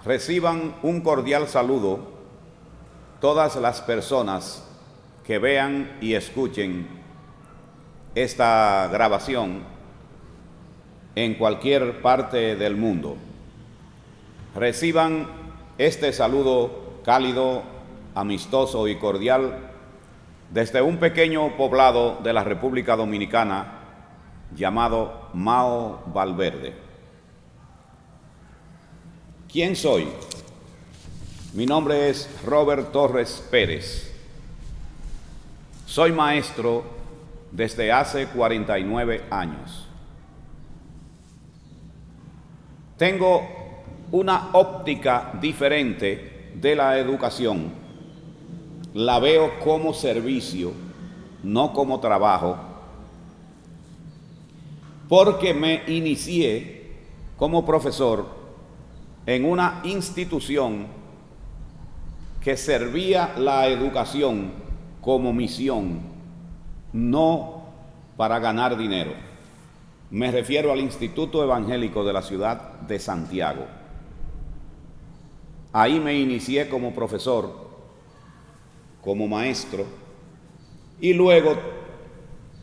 Reciban un cordial saludo todas las personas que vean y escuchen esta grabación en cualquier parte del mundo. Reciban este saludo cálido, amistoso y cordial desde un pequeño poblado de la República Dominicana llamado Mao Valverde. ¿Quién soy? Mi nombre es Robert Torres Pérez. Soy maestro desde hace 49 años. Tengo una óptica diferente de la educación. La veo como servicio, no como trabajo, porque me inicié como profesor en una institución que servía la educación como misión, no para ganar dinero. Me refiero al Instituto Evangélico de la ciudad de Santiago. Ahí me inicié como profesor, como maestro, y luego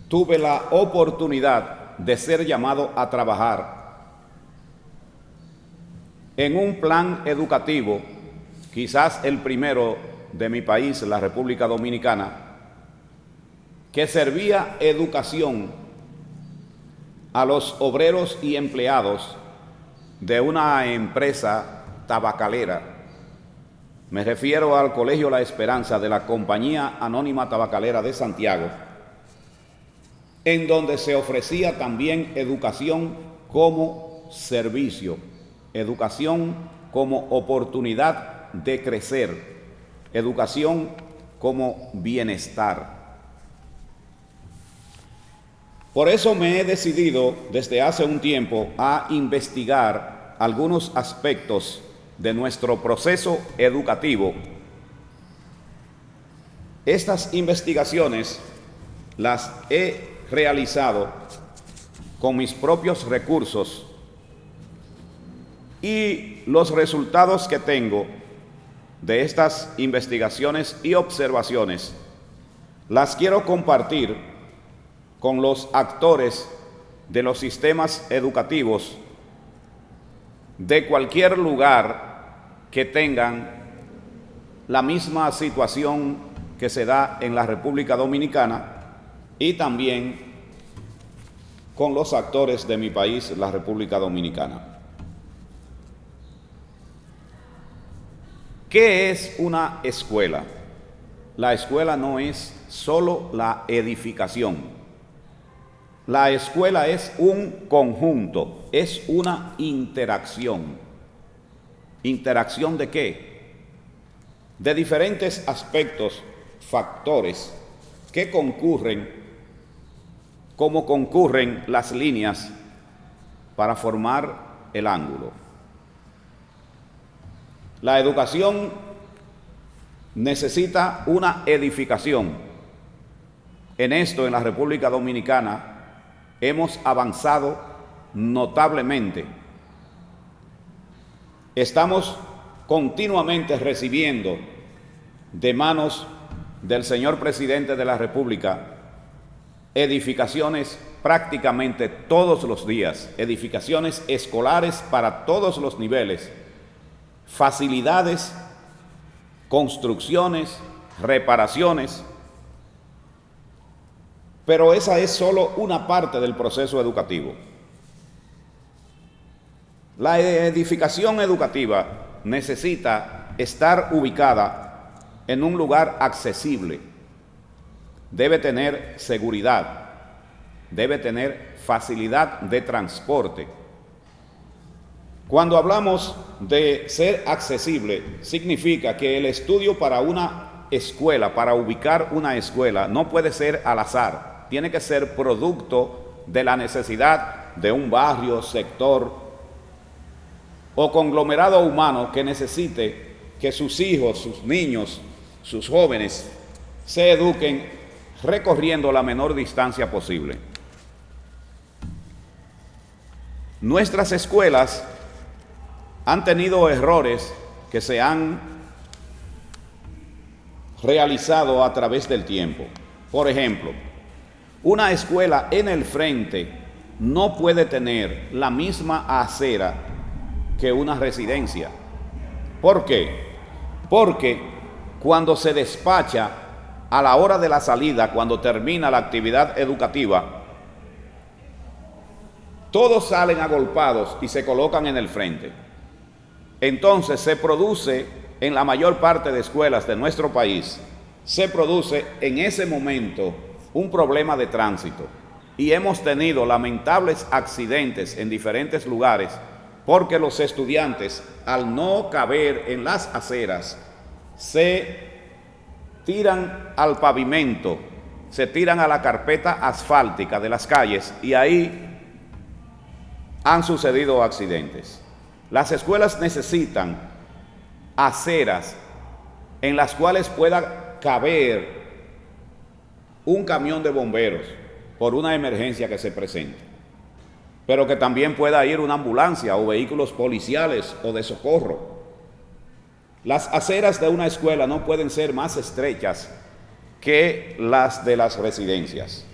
tuve la oportunidad de ser llamado a trabajar en un plan educativo, quizás el primero de mi país, la República Dominicana, que servía educación a los obreros y empleados de una empresa tabacalera. Me refiero al Colegio La Esperanza de la Compañía Anónima Tabacalera de Santiago, en donde se ofrecía también educación como servicio, educación como oportunidad de crecer, educación como bienestar. Por eso me he decidido desde hace un tiempo a investigar algunos aspectos de nuestro proceso educativo. Estas investigaciones las he realizado con mis propios recursos y los resultados que tengo de estas investigaciones y observaciones las quiero compartir con los actores de los sistemas educativos de cualquier lugar que tengan la misma situación que se da en la República Dominicana y también con los actores de mi país, la República Dominicana. ¿Qué es una escuela? La escuela no es solo la edificación. La escuela es un conjunto, es una interacción. ¿Interacción de qué? De diferentes aspectos, factores que concurren, como concurren las líneas para formar el ángulo. La educación necesita una edificación. En esto, en la República Dominicana, hemos avanzado notablemente. Estamos continuamente recibiendo de manos del señor presidente de la República edificaciones prácticamente todos los días, edificaciones escolares para todos los niveles, facilidades, construcciones, reparaciones, pero esa es solo una parte del proceso educativo. La edificación educativa necesita estar ubicada en un lugar accesible, debe tener seguridad, debe tener facilidad de transporte. Cuando hablamos de ser accesible, significa que el estudio para una escuela, para ubicar una escuela, no puede ser al azar, tiene que ser producto de la necesidad de un barrio, sector o conglomerado humano que necesite que sus hijos, sus niños, sus jóvenes se eduquen recorriendo la menor distancia posible. Nuestras escuelas han tenido errores que se han realizado a través del tiempo. Por ejemplo, una escuela en el frente no puede tener la misma acera que una residencia. ¿Por qué? Porque cuando se despacha a la hora de la salida, cuando termina la actividad educativa, todos salen agolpados y se colocan en el frente. Entonces se produce en la mayor parte de escuelas de nuestro país, se produce en ese momento un problema de tránsito. Y hemos tenido lamentables accidentes en diferentes lugares porque los estudiantes, al no caber en las aceras, se tiran al pavimento, se tiran a la carpeta asfáltica de las calles y ahí han sucedido accidentes. Las escuelas necesitan aceras en las cuales pueda caber un camión de bomberos por una emergencia que se presente, pero que también pueda ir una ambulancia o vehículos policiales o de socorro. Las aceras de una escuela no pueden ser más estrechas que las de las residencias.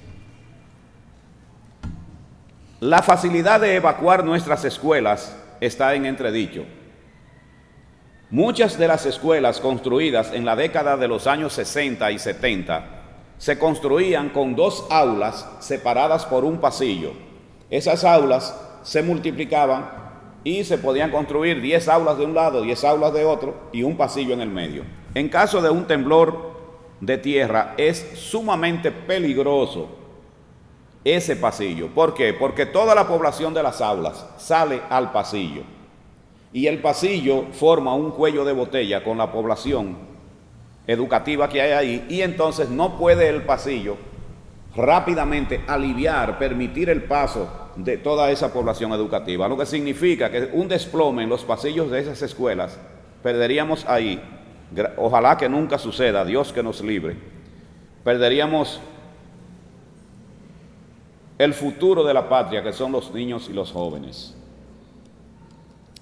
La facilidad de evacuar nuestras escuelas está en entredicho. Muchas de las escuelas construidas en la década de los años 60 y 70 se construían con 2 aulas separadas por un pasillo. Esas aulas se multiplicaban y se podían construir 10 aulas de un lado, 10 aulas de otro y un pasillo en el medio. En caso de un temblor de tierra es sumamente peligroso ese pasillo. ¿Por qué? Porque toda la población de las aulas sale al pasillo y el pasillo forma un cuello de botella con la población educativa que hay ahí, y entonces no puede el pasillo rápidamente aliviar, permitir el paso de toda esa población educativa, lo que significa que un desplome en los pasillos de esas escuelas perderíamos ahí, ojalá que nunca suceda, Dios que nos libre, perderíamos el futuro de la patria, que son los niños y los jóvenes.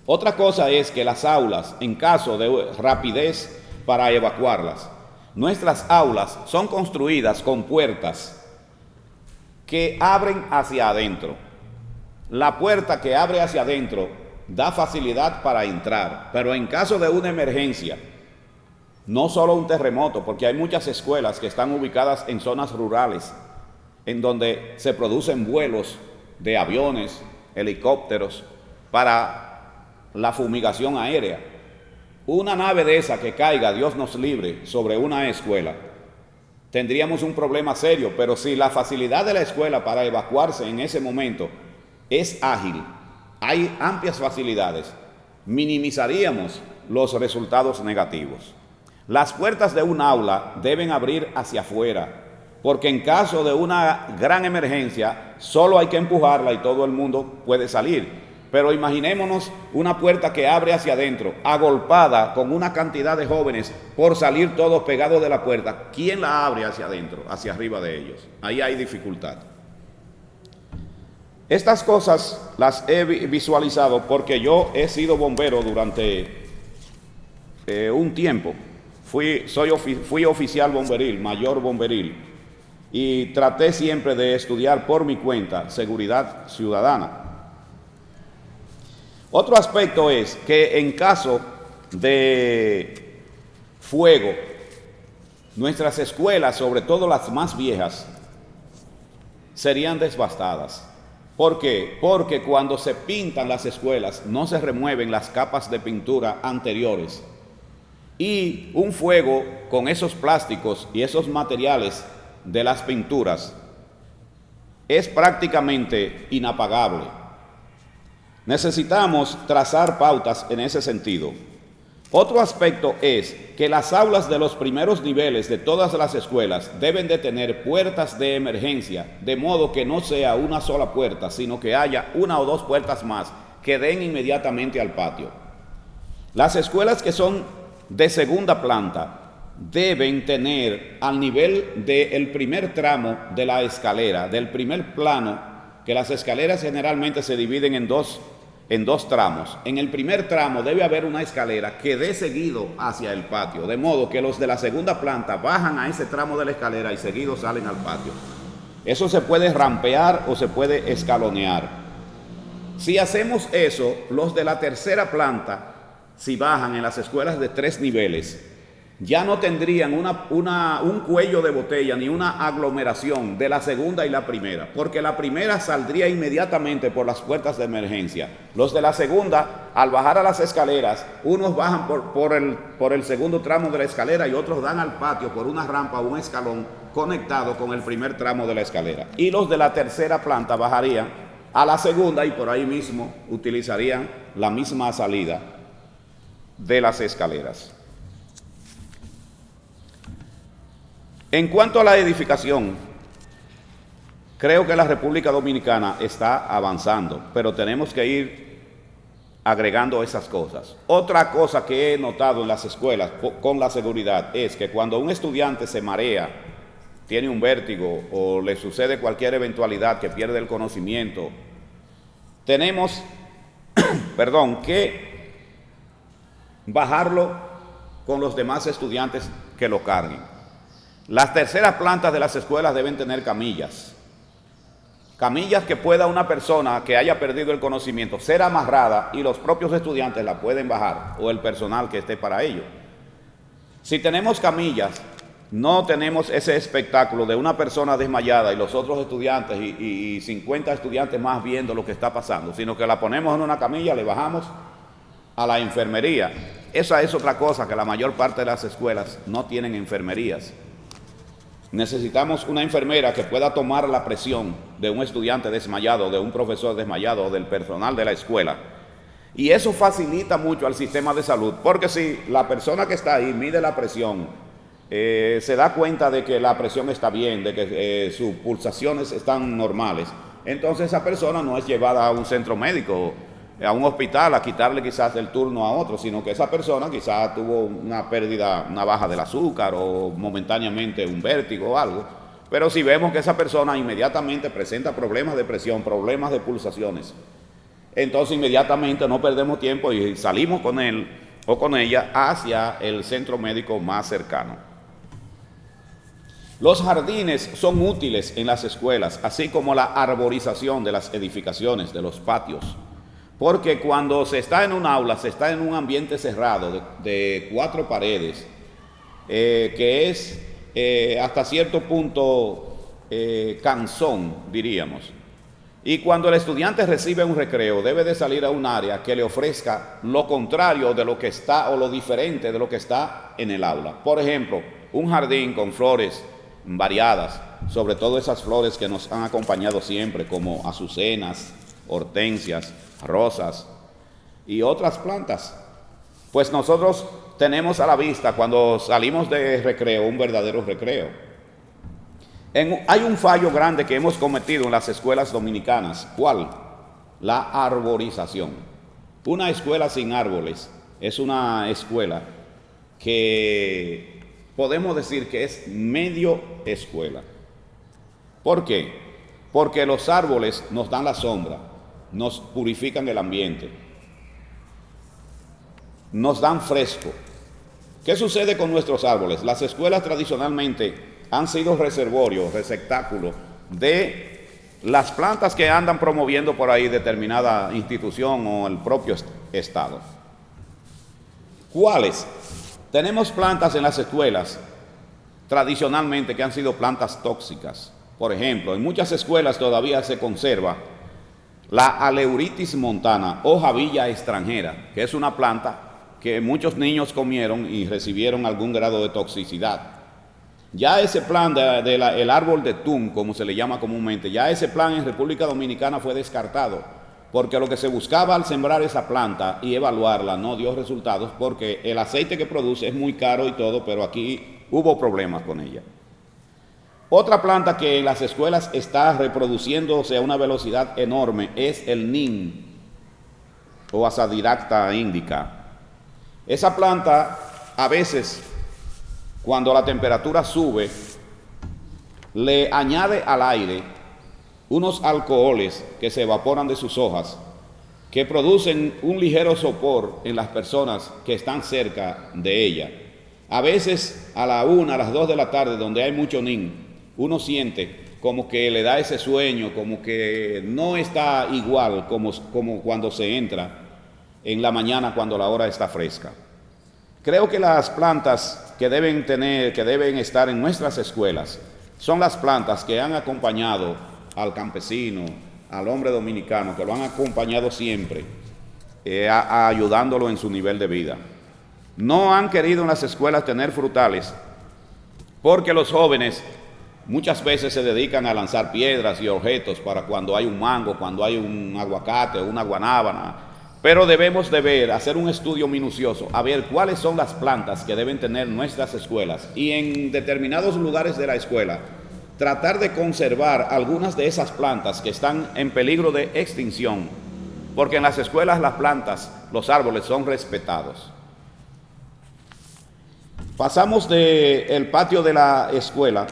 Otra cosa es que las aulas, en caso de rapidez para evacuarlas, nuestras aulas son construidas con puertas que abren hacia adentro. La puerta que abre hacia adentro da facilidad para entrar, pero en caso de una emergencia, no solo un terremoto, porque hay muchas escuelas que están ubicadas en zonas rurales, en donde se producen vuelos de aviones, helicópteros, para la fumigación aérea. Una nave de esa que caiga, Dios nos libre, sobre una escuela, tendríamos un problema serio. Pero si la facilidad de la escuela para evacuarse en ese momento es ágil, hay amplias facilidades, minimizaríamos los resultados negativos. Las puertas de un aula deben abrir hacia afuera, porque en caso de una gran emergencia, solo hay que empujarla y todo el mundo puede salir. Pero imaginémonos una puerta que abre hacia adentro, agolpada con una cantidad de jóvenes por salir todos pegados de la puerta. ¿Quién la abre hacia adentro, hacia arriba de ellos? Ahí hay dificultad. Estas cosas las he visualizado porque yo he sido bombero durante un tiempo. Fui oficial bomberil, mayor bomberil, y traté siempre de estudiar por mi cuenta seguridad ciudadana. Otro aspecto es que en caso de fuego, nuestras escuelas, sobre todo las más viejas, serían devastadas. ¿Por qué? Porque cuando se pintan las escuelas no se remueven las capas de pintura anteriores, y un fuego con esos plásticos y esos materiales de las pinturas es prácticamente inapagable. Necesitamos trazar pautas en ese sentido. Otro aspecto es que las aulas de los primeros niveles de todas las escuelas deben de tener puertas de emergencia, de modo que no sea una sola puerta, sino que haya 1 o 2 puertas más que den inmediatamente al patio. Las escuelas que son de segunda planta deben tener al nivel del primer tramo de la escalera, del primer plano, que las escaleras generalmente se dividen en 2 en dos tramos. En el primer tramo debe haber una escalera que dé seguido hacia el patio, de modo que los de la segunda planta bajan a ese tramo de la escalera y seguido salen al patio. Eso se puede rampear o se puede escalonear. Si hacemos eso, los de la tercera planta, si bajan en las escuelas de 3 niveles, ya no tendrían un cuello de botella ni una aglomeración de la segunda y la primera, porque la primera saldría inmediatamente por las puertas de emergencia. Los de la segunda, al bajar a las escaleras, unos bajan por el segundo tramo de la escalera y otros dan al patio por una rampa o un escalón conectado con el primer tramo de la escalera. Y los de la tercera planta bajarían a la segunda y por ahí mismo utilizarían la misma salida de las escaleras. En cuanto a la edificación, creo que la República Dominicana está avanzando, pero tenemos que ir agregando esas cosas. Otra cosa que he notado en las escuelas con la seguridad es que cuando un estudiante se marea, tiene un vértigo o le sucede cualquier eventualidad que pierde el conocimiento, tenemos que bajarlo con los demás estudiantes que lo carguen. Las terceras plantas de las escuelas deben tener camillas que pueda una persona que haya perdido el conocimiento ser amarrada y los propios estudiantes la pueden bajar o el personal que esté para ello. Si tenemos camillas, no tenemos ese espectáculo de una persona desmayada y los otros estudiantes y 50 estudiantes más viendo lo que está pasando, sino que la ponemos en una camilla, le bajamos a la enfermería. Esa es otra cosa, que la mayor parte de las escuelas no tienen enfermerías. Necesitamos una enfermera que pueda tomar la presión de un estudiante desmayado, de un profesor desmayado, del personal de la escuela. Y eso facilita mucho al sistema de salud, porque si la persona que está ahí mide la presión, se da cuenta de que la presión está bien, de que sus pulsaciones están normales, entonces esa persona no es llevada a un centro médico, a un hospital, a quitarle quizás el turno a otro, sino que esa persona quizás tuvo una pérdida, una baja del azúcar o momentáneamente un vértigo o algo. Pero si vemos que esa persona inmediatamente presenta problemas de presión, problemas de pulsaciones, entonces inmediatamente no perdemos tiempo y salimos con él o con ella hacia el centro médico más cercano. Los jardines son útiles en las escuelas, así como la arborización de las edificaciones, de los patios. Porque cuando se está en un aula, se está en un ambiente cerrado de 4 paredes, que es hasta cierto punto cansón, diríamos. Y cuando el estudiante recibe un recreo, debe de salir a un área que le ofrezca lo contrario de lo que está o lo diferente de lo que está en el aula. Por ejemplo, un jardín con flores variadas, sobre todo esas flores que nos han acompañado siempre, como azucenas, hortensias, rosas y otras plantas. Pues nosotros tenemos a la vista, cuando salimos de recreo, un verdadero recreo. Hay un fallo grande que hemos cometido en las escuelas dominicanas. ¿Cuál? La arborización. Una escuela sin árboles es una escuela que podemos decir que es medio escuela. ¿Por qué? Porque los árboles nos dan la sombra, nos purifican el ambiente, nos dan fresco. ¿Qué sucede con nuestros árboles? Las escuelas tradicionalmente han sido reservorios, receptáculos de las plantas que andan promoviendo por ahí determinada institución o el propio Estado. ¿Cuáles? Tenemos plantas en las escuelas tradicionalmente que han sido plantas tóxicas. Por ejemplo, en muchas escuelas todavía se conserva la Aleuritis montana o javilla extranjera, que es una planta que muchos niños comieron y recibieron algún grado de toxicidad. Ya ese plan el árbol de tun, como se le llama comúnmente, ya ese plan en República Dominicana fue descartado, porque lo que se buscaba al sembrar esa planta y evaluarla no dio resultados, porque el aceite que produce es muy caro y todo, pero aquí hubo problemas con ella. Otra planta que en las escuelas está reproduciéndose a una velocidad enorme es el nin o Azadirachta indica. Esa planta a veces, cuando la temperatura sube, le añade al aire unos alcoholes que se evaporan de sus hojas que producen un ligero sopor en las personas que están cerca de ella. A veces a la 1, a las 2 de la tarde, donde hay mucho nin, uno siente como que le da ese sueño, como que no está igual como cuando se entra en la mañana cuando la hora está fresca. Creo que las plantas que deben estar en nuestras escuelas son las plantas que han acompañado al campesino, al hombre dominicano, que lo han acompañado siempre, ayudándolo en su nivel de vida. No han querido en las escuelas tener frutales porque los jóvenes muchas veces se dedican a lanzar piedras y objetos para cuando hay un mango, cuando hay un aguacate o una guanábana. Pero debemos hacer un estudio minucioso, a ver cuáles son las plantas que deben tener nuestras escuelas y en determinados lugares de la escuela tratar de conservar algunas de esas plantas que están en peligro de extinción, porque en las escuelas las plantas, los árboles son respetados. Pasamos del patio de la escuela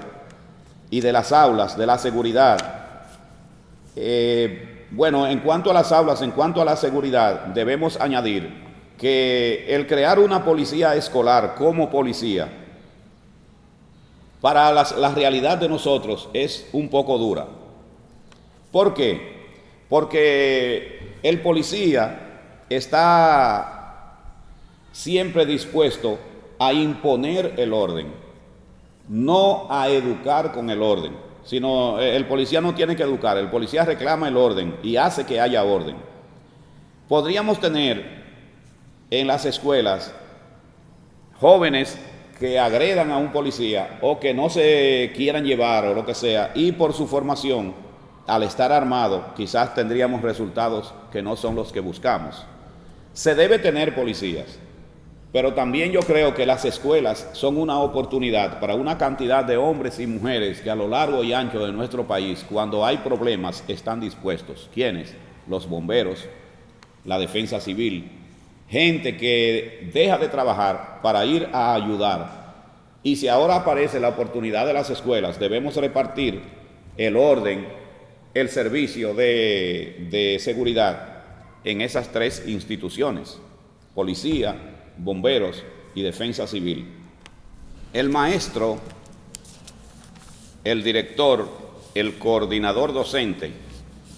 y de las aulas, de la seguridad. Bueno, en cuanto a las aulas, en cuanto a la seguridad, debemos añadir que el crear una policía escolar como policía, para la realidad de nosotros es un poco dura. ¿Por qué? Porque el policía está siempre dispuesto a imponer el orden, no a educar con el orden, sino el policía no tiene que educar, el policía reclama el orden y hace que haya orden. Podríamos tener en las escuelas jóvenes que agredan a un policía o que no se quieran llevar o lo que sea, y por su formación, al estar armado, quizás tendríamos resultados que no son los que buscamos. Se debe tener policías, pero también yo creo que las escuelas son una oportunidad para una cantidad de hombres y mujeres que a lo largo y ancho de nuestro país, cuando hay problemas, están dispuestos. ¿Quiénes? Los bomberos, la defensa civil, gente que deja de trabajar para ir a ayudar. Y si ahora aparece la oportunidad de las escuelas, debemos repartir el orden, el servicio de seguridad en esas tres instituciones: policía, bomberos y defensa civil. El maestro, el director, el coordinador docente,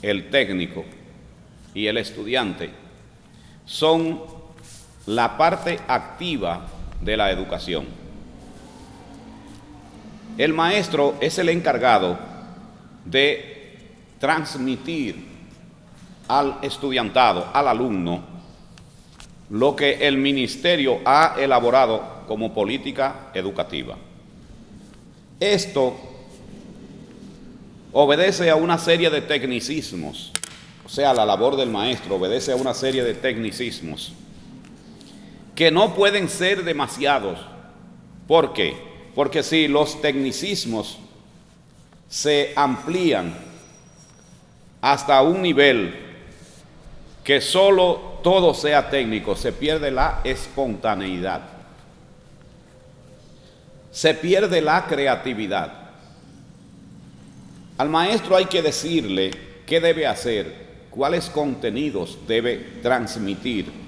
el técnico y el estudiante son la parte activa de la educación. El maestro es el encargado de transmitir al estudiantado, al alumno, lo que el ministerio ha elaborado como política educativa. Esto obedece a una serie de tecnicismos, o sea, la labor del maestro obedece a una serie de tecnicismos que no pueden ser demasiados. ¿Por qué? Porque si los tecnicismos se amplían hasta un nivel que solo todo sea técnico, se pierde la espontaneidad, se pierde la creatividad. Al maestro hay que decirle qué debe hacer, cuáles contenidos debe transmitir,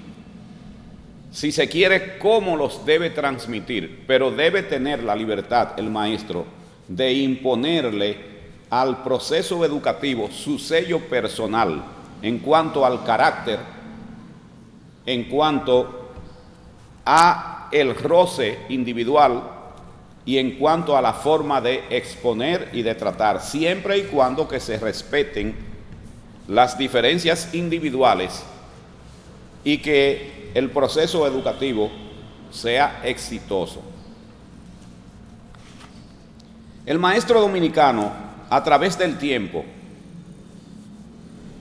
si se quiere, cómo los debe transmitir, pero debe tener la libertad el maestro de imponerle al proceso educativo su sello personal en cuanto al carácter, en cuanto a el roce individual y en cuanto a la forma de exponer y de tratar, siempre y cuando que se respeten las diferencias individuales y que el proceso educativo sea exitoso. El maestro dominicano, a través del tiempo,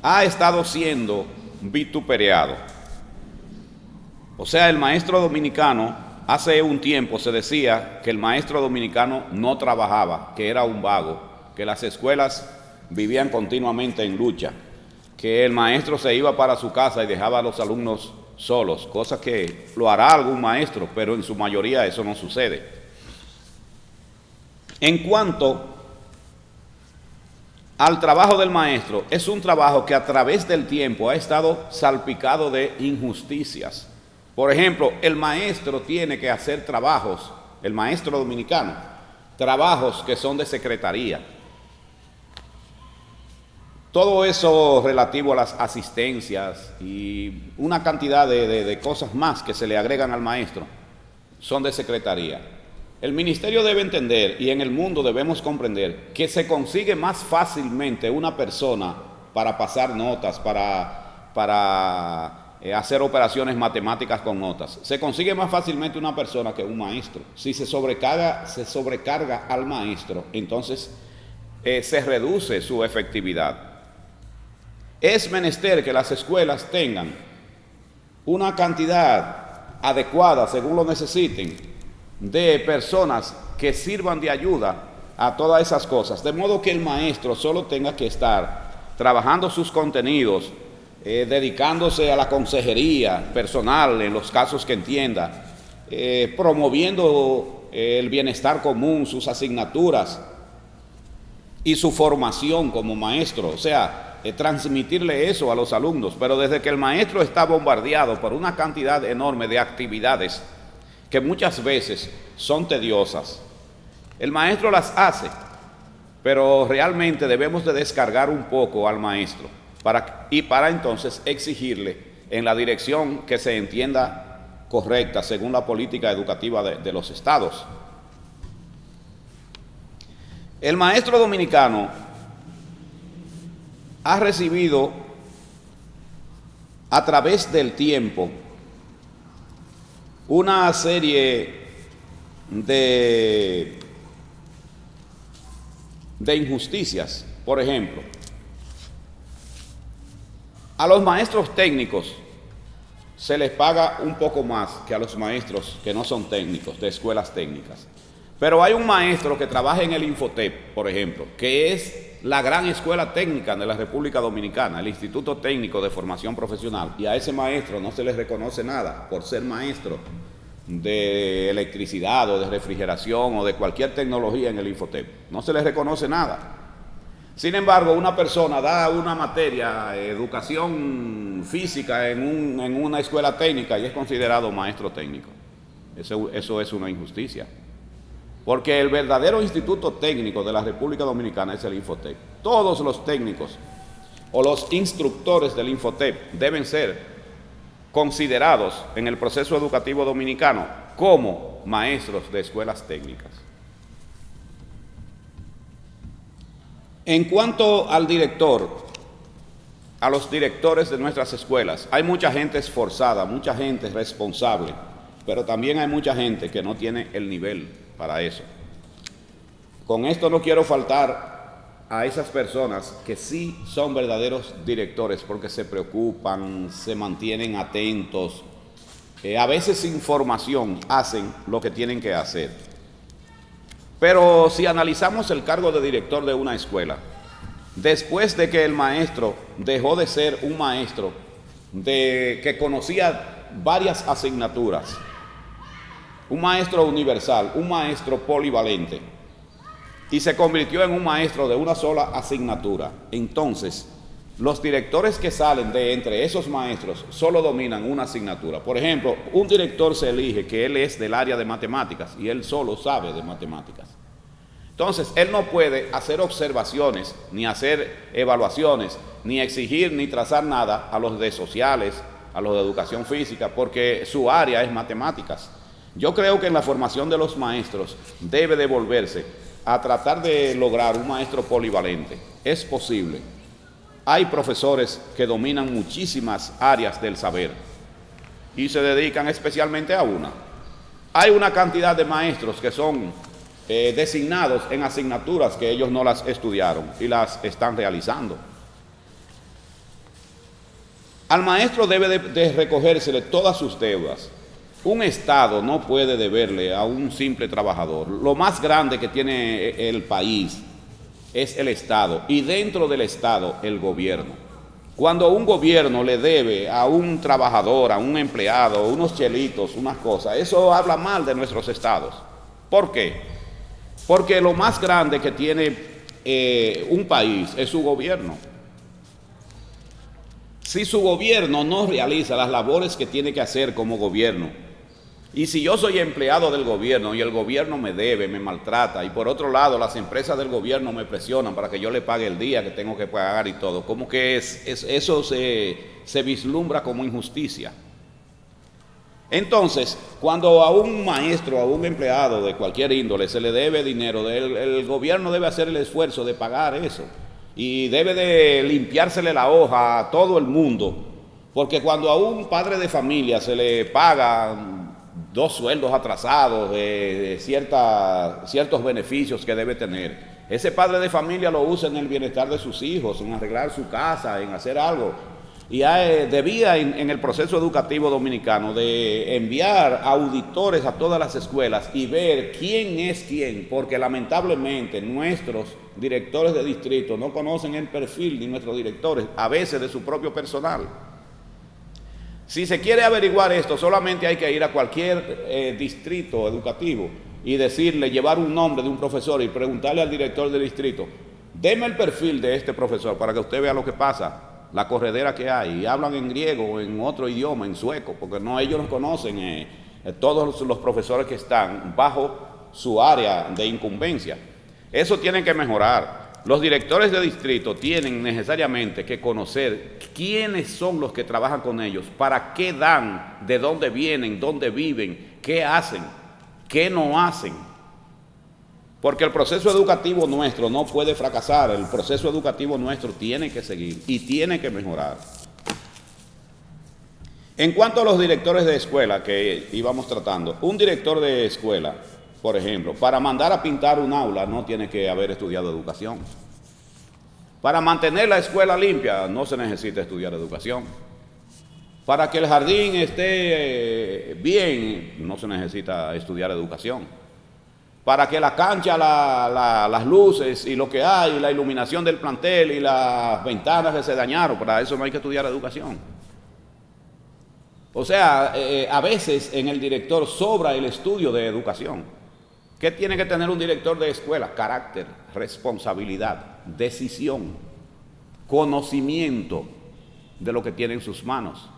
ha estado siendo vituperiado. O sea, el maestro dominicano, hace un tiempo se decía que el maestro dominicano no trabajaba, que era un vago, que las escuelas vivían continuamente en lucha, que el maestro se iba para su casa y dejaba a los alumnos solos, cosa que lo hará algún maestro, pero en su mayoría eso no sucede. En cuanto al trabajo del maestro, es un trabajo que a través del tiempo ha estado salpicado de injusticias. Por ejemplo, el maestro tiene que hacer trabajos, el maestro dominicano, trabajos que son de secretaría. Todo eso relativo a las asistencias y una cantidad de cosas más que se le agregan al maestro son de secretaría. El ministerio debe entender, y en el mundo debemos comprender, que se consigue más fácilmente una persona para pasar notas, para hacer operaciones matemáticas con notas. Se consigue más fácilmente una persona que un maestro. Si se sobrecarga al maestro, entonces se reduce su efectividad. Es menester que las escuelas tengan una cantidad adecuada, según lo necesiten, de personas que sirvan de ayuda a todas esas cosas, de modo que el maestro solo tenga que estar trabajando sus contenidos, dedicándose a la consejería personal en los casos que entienda, promoviendo el bienestar común, sus asignaturas y su formación como maestro, o sea, transmitirle eso a los alumnos. Pero desde que el maestro está bombardeado por una cantidad enorme de actividades que muchas veces son tediosas, el maestro las hace, pero realmente debemos de descargar un poco al maestro para entonces exigirle en la dirección que se entienda correcta según la política educativa de los estados. El maestro dominicano ha recibido a través del tiempo una serie de injusticias. Por ejemplo, a los maestros técnicos se les paga un poco más que a los maestros que no son técnicos, de escuelas técnicas. Pero hay un maestro que trabaja en el Infotep, por ejemplo, que es la gran escuela técnica de la República Dominicana, el Instituto Técnico de Formación Profesional, y a ese maestro no se le reconoce nada por ser maestro de electricidad o de refrigeración o de cualquier tecnología en el Infotep. No se le reconoce nada. Sin embargo, una persona da una materia, educación física, en una escuela técnica y es considerado maestro técnico. Eso es una injusticia. Porque el verdadero instituto técnico de la República Dominicana es el Infotep. Todos los técnicos o los instructores del Infotep deben ser considerados en el proceso educativo dominicano como maestros de escuelas técnicas. En cuanto al director, a los directores de nuestras escuelas, hay mucha gente esforzada, mucha gente responsable, pero también hay mucha gente que no tiene el nivel para eso. Con esto no quiero faltar a esas personas que sí son verdaderos directores porque se preocupan, se mantienen atentos, a veces sin formación hacen lo que tienen que hacer. Pero si analizamos el cargo de director de una escuela, después de que el maestro dejó de ser un maestro que conocía varias asignaturas, un maestro universal, un maestro polivalente, y se convirtió en un maestro de una sola asignatura, entonces los directores que salen de entre esos maestros solo dominan una asignatura. Por ejemplo, un director se elige que él es del área de matemáticas y él solo sabe de matemáticas. Entonces, él no puede hacer observaciones, ni hacer evaluaciones, ni exigir, ni trazar nada a los de sociales, a los de educación física, porque su área es matemáticas. Yo creo que en la formación de los maestros debe de volverse a tratar de lograr un maestro polivalente. Es posible. Hay profesores que dominan muchísimas áreas del saber y se dedican especialmente a una. Hay una cantidad de maestros que son designados en asignaturas que ellos no las estudiaron y las están realizando. Al maestro debe de recogérsele todas sus deudas. Un Estado no puede deberle a un simple trabajador. Lo más grande que tiene el país es el Estado, y dentro del Estado el gobierno. Cuando un gobierno le debe a un trabajador, a un empleado, unos chelitos, unas cosas, eso habla mal de nuestros estados. ¿Por qué? Porque lo más grande que tiene un país es su gobierno. Si su gobierno no realiza las labores que tiene que hacer como gobierno, y si yo soy empleado del gobierno y el gobierno me debe, me maltrata, y por otro lado las empresas del gobierno me presionan para que yo le pague el día que tengo que pagar y todo, como que eso se vislumbra como injusticia. Entonces, cuando a un maestro, a un empleado de cualquier índole se le debe dinero, el gobierno debe hacer el esfuerzo de pagar eso y debe de limpiársele la hoja a todo el mundo, porque cuando a un padre de familia se le paga 2 sueldos atrasados, ciertos beneficios que debe tener, ese padre de familia lo usa en el bienestar de sus hijos, en arreglar su casa, en hacer algo. Y debía en el proceso educativo dominicano de enviar auditores a todas las escuelas y ver quién es quién, porque lamentablemente nuestros directores de distrito no conocen el perfil de nuestros directores, a veces de su propio personal. Si se quiere averiguar esto, solamente hay que ir a cualquier distrito educativo y decirle, llevar un nombre de un profesor y preguntarle al director del distrito, deme el perfil de este profesor para que usted vea lo que pasa, la corredera que hay, y hablan en griego o en otro idioma, en sueco, porque ellos no conocen todos los profesores que están bajo su área de incumbencia. Eso tiene que mejorar. Los directores de distrito tienen necesariamente que conocer quiénes son los que trabajan con ellos, para qué dan, de dónde vienen, dónde viven, qué hacen, qué no hacen. Porque el proceso educativo nuestro no puede fracasar, el proceso educativo nuestro tiene que seguir y tiene que mejorar. En cuanto a los directores de escuela que íbamos tratando, un director de escuela, por ejemplo, para mandar a pintar un aula no tiene que haber estudiado educación. Para mantener la escuela limpia no se necesita estudiar educación. Para que el jardín esté bien no se necesita estudiar educación. Para que la cancha, las luces y lo que hay, la iluminación del plantel y las ventanas que se dañaron, para eso no hay que estudiar educación. O sea, a veces en el director sobra el estudio de educación. ¿Qué tiene que tener un director de escuela? Carácter, responsabilidad, decisión, conocimiento de lo que tiene en sus manos.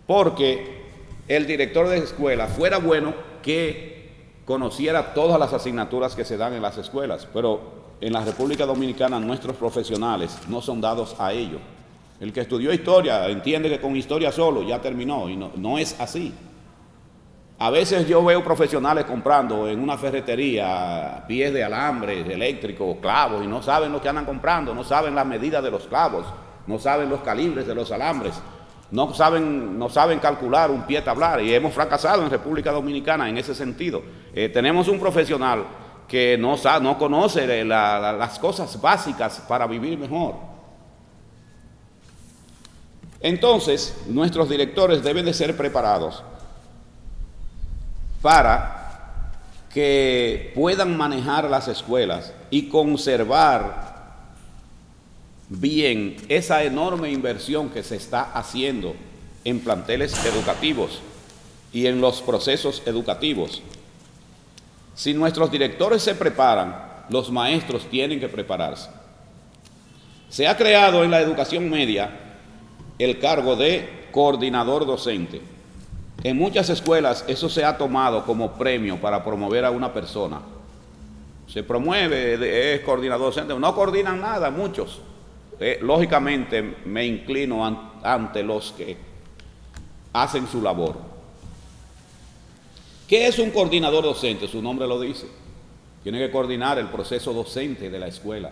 Porque el director de escuela fuera bueno que conociera todas las asignaturas que se dan en las escuelas, pero en la República Dominicana nuestros profesionales no son dados a ello. El que estudió historia entiende que con historia solo ya terminó, y no es así. A veces yo veo profesionales comprando en una ferretería pies de alambre eléctricos, clavos, y no saben lo que andan comprando, no saben las medidas de los clavos, no saben los calibres de los alambres, no saben calcular un pie tablar, y hemos fracasado en República Dominicana en ese sentido. Tenemos un profesional que no conoce las cosas básicas para vivir mejor. Entonces, nuestros directores deben de ser preparados para que puedan manejar las escuelas y conservar bien esa enorme inversión que se está haciendo en planteles educativos y en los procesos educativos. Si nuestros directores se preparan, los maestros tienen que prepararse. Se ha creado en la educación media el cargo de coordinador docente. En muchas escuelas eso se ha tomado como premio para promover a una persona. Se promueve, es coordinador docente, no coordinan nada muchos. Lógicamente me inclino ante los que hacen su labor. ¿Qué es un coordinador docente? Su nombre lo dice. Tiene que coordinar el proceso docente de la escuela.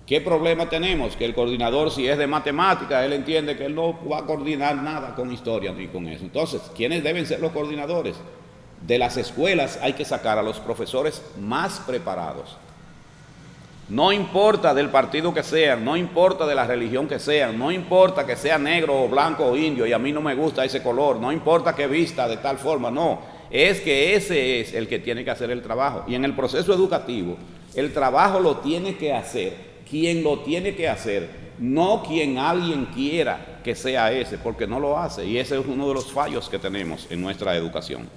¿Qué problema tenemos? Que el coordinador, si es de matemáticas, él entiende que él no va a coordinar nada con historia ni con eso. Entonces, ¿quiénes deben ser los coordinadores? De las escuelas hay que sacar a los profesores más preparados. No importa del partido que sean, no importa de la religión que sean, no importa que sea negro o blanco o indio y a mí no me gusta ese color, no importa que vista de tal forma, no. Es que ese es el que tiene que hacer el trabajo. Y en el proceso educativo, el trabajo lo tiene que hacer quien lo tiene que hacer, no quien alguien quiera que sea ese, porque no lo hace. Y ese es uno de los fallos que tenemos en nuestra educación.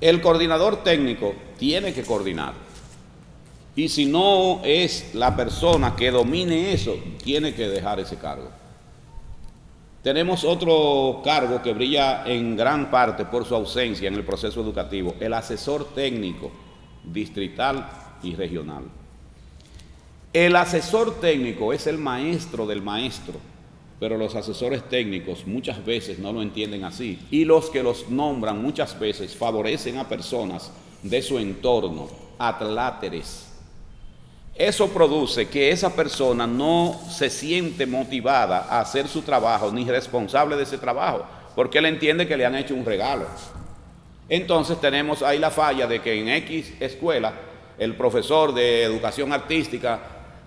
El coordinador técnico tiene que coordinar. Y si no es la persona que domine eso, tiene que dejar ese cargo. Tenemos otro cargo que brilla en gran parte por su ausencia en el proceso educativo, el asesor técnico distrital y regional. El asesor técnico es el maestro del maestro, pero los asesores técnicos muchas veces no lo entienden así, y los que los nombran muchas veces favorecen a personas de su entorno, atláteres. Eso produce que esa persona no se siente motivada a hacer su trabajo ni responsable de ese trabajo, porque él entiende que le han hecho un regalo. Entonces tenemos ahí la falla de que en X escuela el profesor de educación artística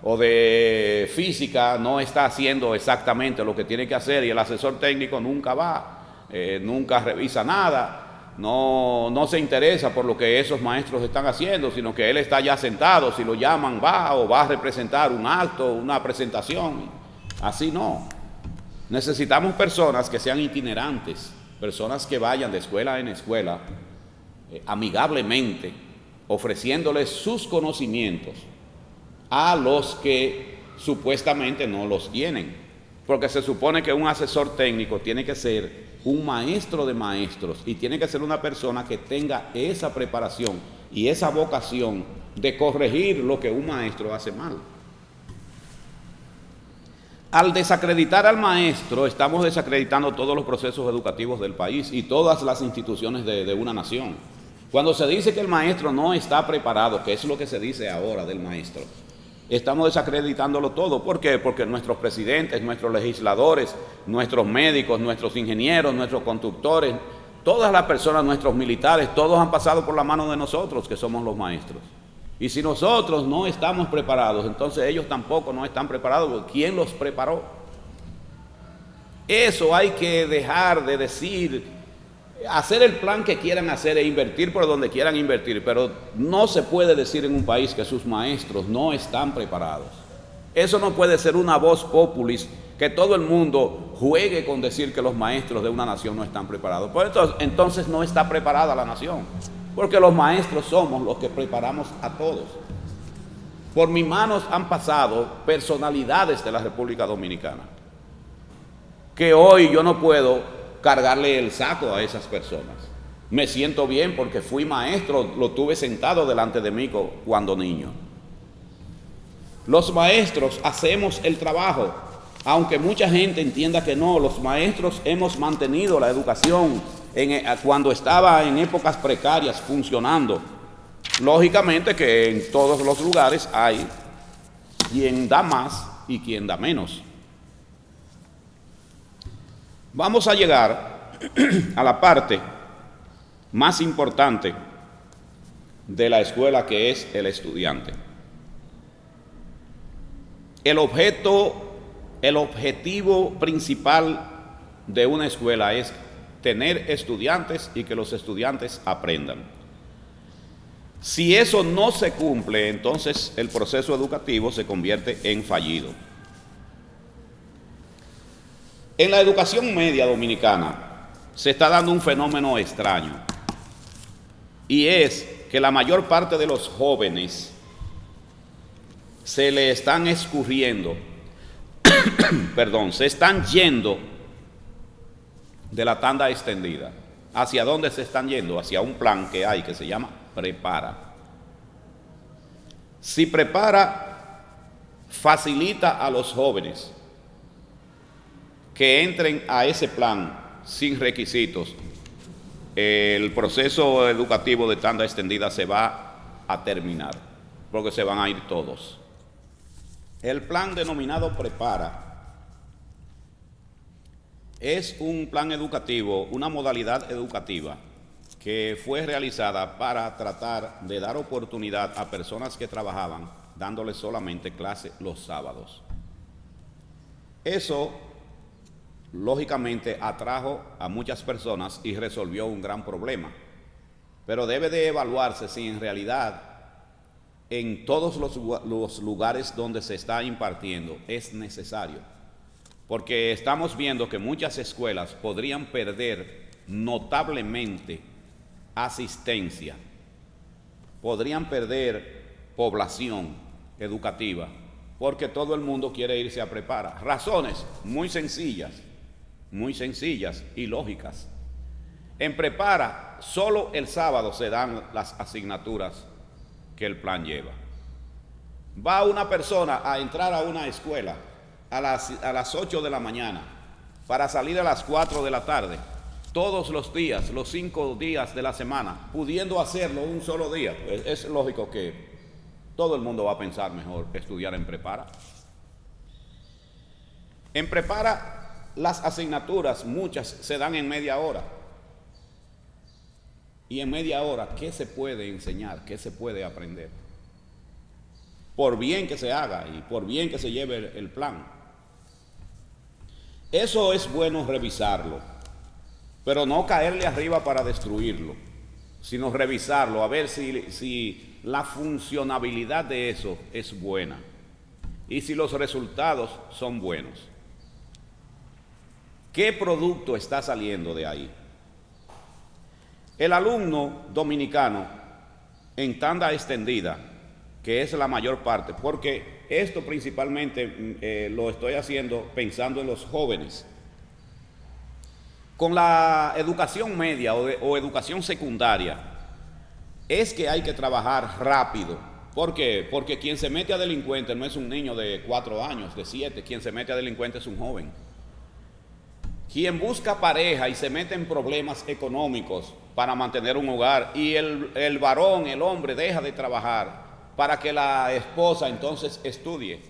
o de física no está haciendo exactamente lo que tiene que hacer, y el asesor técnico nunca va, nunca revisa nada. No se interesa por lo que esos maestros están haciendo, sino que él está ya sentado, si lo llaman va, o va a representar un acto, una presentación. Así no. Necesitamos personas que sean itinerantes, personas que vayan de escuela en escuela, amigablemente, ofreciéndoles sus conocimientos a los que supuestamente no los tienen. Porque se supone que un asesor técnico tiene que ser un maestro de maestros y tiene que ser una persona que tenga esa preparación y esa vocación de corregir lo que un maestro hace mal. Al desacreditar al maestro, estamos desacreditando todos los procesos educativos del país y todas las instituciones de una nación. Cuando se dice que el maestro no está preparado, que es lo que se dice ahora del maestro, estamos desacreditándolo todo. ¿Por qué? Porque nuestros presidentes, nuestros legisladores, nuestros médicos, nuestros ingenieros, nuestros conductores, todas las personas, nuestros militares, todos han pasado por la mano de nosotros, que somos los maestros. Y si nosotros no estamos preparados, entonces ellos tampoco no están preparados. ¿Quién los preparó? Eso hay que dejar de decir, hacer el plan que quieran hacer e invertir por donde quieran invertir, pero no se puede decir en un país que sus maestros no están preparados. Eso no puede ser una voz populis, que todo el mundo juegue con decir que los maestros de una nación no están preparados. Pues entonces no está preparada la nación, porque los maestros somos los que preparamos a todos. Por mis manos han pasado personalidades de la República Dominicana, que hoy yo no puedo cargarle el saco a esas personas. Me siento bien porque fui maestro, lo tuve sentado delante de mí cuando niño. Los maestros hacemos el trabajo, aunque mucha gente entienda que no. Los maestros hemos mantenido la educación cuando estaba en épocas precarias funcionando. Lógicamente que en todos los lugares hay quien da más y quien da menos. Vamos a llegar a la parte más importante de la escuela, que es el estudiante. El objetivo principal de una escuela es tener estudiantes y que los estudiantes aprendan. Si eso no se cumple, entonces el proceso educativo se convierte en fallido. En la educación media dominicana se está dando un fenómeno extraño, y es que la mayor parte de los jóvenes se le están escurriendo, se están yendo de la tanda extendida. ¿Hacia dónde se están yendo? Hacia un plan que hay que se llama Prepara. Si Prepara facilita a los jóvenes que entren a ese plan sin requisitos, el proceso educativo de tanda extendida se va a terminar, porque se van a ir todos. El plan denominado Prepara es un plan educativo, una modalidad educativa que fue realizada para tratar de dar oportunidad a personas que trabajaban dándoles solamente clase los sábados. Eso lógicamente atrajo a muchas personas y resolvió un gran problema, pero debe de evaluarse si en realidad en todos los lugares donde se está impartiendo es necesario, porque estamos viendo que muchas escuelas podrían perder notablemente asistencia, podrían perder población educativa, porque todo el mundo quiere irse a preparar. Razones muy sencillas y lógicas. En prepara, solo el sábado se dan las asignaturas que el plan lleva. Va una persona a entrar a una escuela a las 8 de la mañana para salir a las 4 de la tarde, todos los días, los 5 días de la semana, pudiendo hacerlo un solo día. Pues es lógico que todo el mundo va a pensar mejor estudiar en prepara. En prepara, las asignaturas, muchas se dan en media hora. Y en media hora, ¿qué se puede enseñar? ¿Qué se puede aprender? Por bien que se haga y por bien que se lleve el plan. Eso es bueno revisarlo, pero no caerle arriba para destruirlo, sino revisarlo, a ver si la funcionabilidad de eso es buena y si los resultados son buenos. ¿Qué producto está saliendo de ahí? El alumno dominicano en tanda extendida, que es la mayor parte, porque esto principalmente lo estoy haciendo pensando en los jóvenes. Con la educación media o educación secundaria, es que hay que trabajar rápido. ¿Por qué? Porque quien se mete a delincuente no es un niño de 4 años, de 7, quien se mete a delincuente es un joven. Quien busca pareja y se mete en problemas económicos para mantener un hogar y el varón, el hombre, deja de trabajar para que la esposa entonces estudie,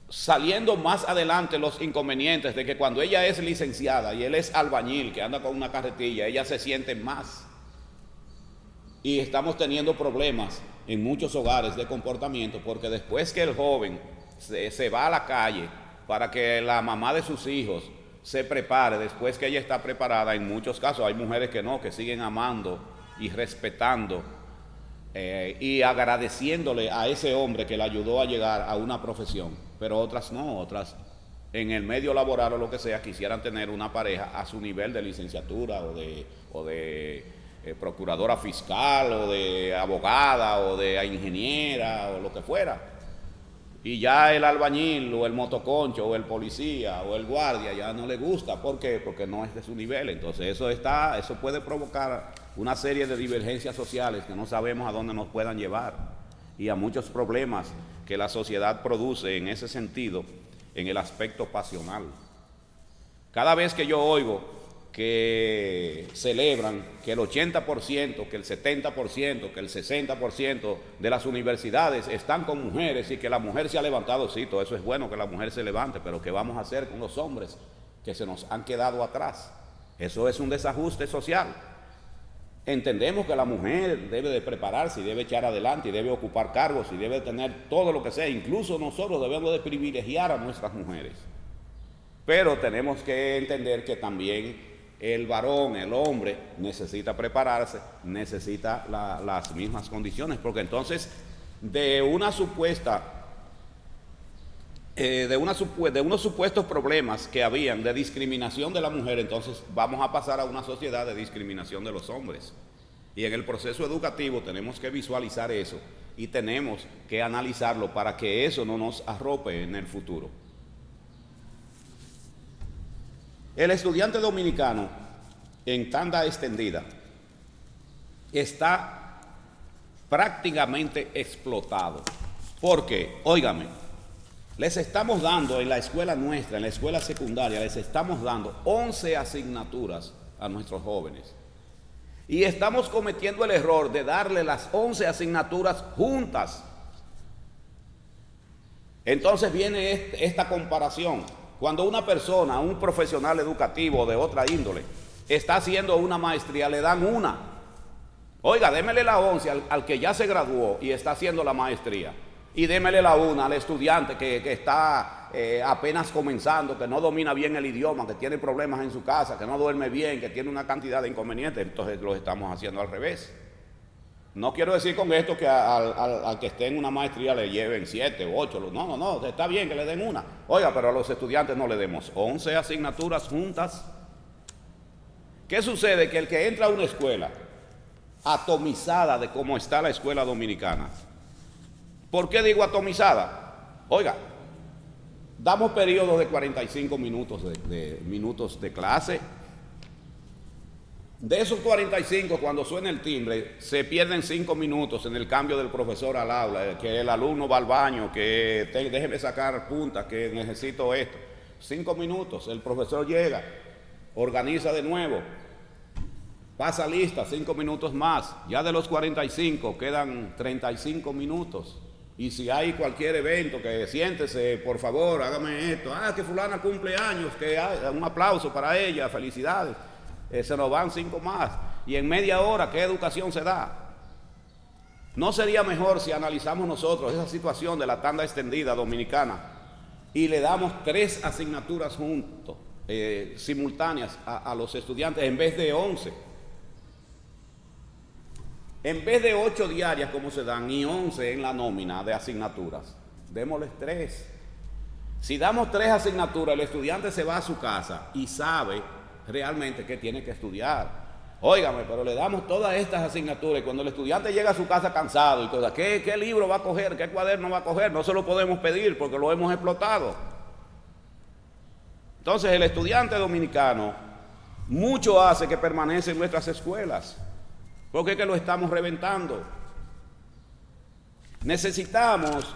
saliendo más adelante los inconvenientes de que cuando ella es licenciada y él es albañil que anda con una carretilla, ella se siente más. Y estamos teniendo problemas en muchos hogares de comportamiento porque después que el joven se va a la calle para que la mamá de sus hijos se prepare, después que ella está preparada, en muchos casos hay mujeres que no, que siguen amando y respetando y agradeciéndole a ese hombre que le ayudó a llegar a una profesión, pero otras no, otras en el medio laboral o lo que sea quisieran tener una pareja a su nivel de licenciatura o de procuradora fiscal o de abogada o de ingeniera o lo que fuera. Y ya el albañil o el motoconcho o el policía o el guardia ya no le gusta. ¿Por qué? Porque no es de su nivel. Entonces eso puede provocar una serie de divergencias sociales que no sabemos a dónde nos puedan llevar y a muchos problemas que la sociedad produce en ese sentido, en el aspecto pasional. Cada vez que yo oigo que celebran que el 80%, que el 70%, que el 60% de las universidades están con mujeres y que la mujer se ha levantado, sí, todo eso es bueno que la mujer se levante, pero ¿qué vamos a hacer con los hombres que se nos han quedado atrás? Eso es un desajuste social. Entendemos que la mujer debe de prepararse y debe echar adelante y debe ocupar cargos y debe tener todo lo que sea, incluso nosotros debemos de privilegiar a nuestras mujeres. Pero tenemos que entender que también el varón, el hombre, necesita prepararse, necesita las mismas condiciones, porque entonces de unos supuestos problemas que habían de discriminación de la mujer, entonces vamos a pasar a una sociedad de discriminación de los hombres. Y en el proceso educativo tenemos que visualizar eso y tenemos que analizarlo para que eso no nos arrope en el futuro. El estudiante dominicano en tanda extendida está prácticamente explotado. ¿Por qué? Óigame, les estamos dando en la escuela nuestra, en la escuela secundaria, les estamos dando 11 asignaturas a nuestros jóvenes. Y estamos cometiendo el error de darle las 11 asignaturas juntas. Entonces viene esta comparación. Cuando una persona, un profesional educativo de otra índole, está haciendo una maestría, le dan una. Oiga, démele la 11 al que ya se graduó y está haciendo la maestría. Y démele la 1 al estudiante que está apenas comenzando, que no domina bien el idioma, que tiene problemas en su casa, que no duerme bien, que tiene una cantidad de inconvenientes. Entonces lo estamos haciendo al revés. No quiero decir con esto que al que esté en una maestría le lleven 7 u 8. No, está bien que le den una. Oiga, pero a los estudiantes no le demos 11 asignaturas juntas. ¿Qué sucede? Que el que entra a una escuela atomizada de cómo está la escuela dominicana. ¿Por qué digo atomizada? Oiga, damos periodos de 45 minutos minutos de clase. De esos 45, cuando suena el timbre, se pierden 5 minutos en el cambio del profesor al aula, que el alumno va al baño, que déjeme sacar puntas, que necesito esto. 5 minutos, el profesor llega, organiza de nuevo, pasa lista, 5 minutos más. Ya de los 45 quedan 35 minutos. Y si hay cualquier evento, que siéntese, por favor, hágame esto. Que fulana cumple años, que un aplauso para ella, felicidades. Se nos van 5 más. Y en media hora, ¿qué educación se da? ¿No sería mejor si analizamos nosotros esa situación de la tanda extendida dominicana y le damos 3 asignaturas juntos, simultáneas a los estudiantes en vez de 11? En vez de 8 diarias como se dan y 11 en la nómina de asignaturas, démosles 3. Si damos 3 asignaturas, el estudiante se va a su casa y sabe realmente que tiene que estudiar. Óigame, pero le damos todas estas asignaturas y cuando el estudiante llega a su casa cansado y cosas, ¿qué libro va a coger? ¿Qué cuaderno va a coger? No se lo podemos pedir porque lo hemos explotado. Entonces el estudiante dominicano mucho hace que permanece en nuestras escuelas, porque es que lo estamos reventando. Necesitamos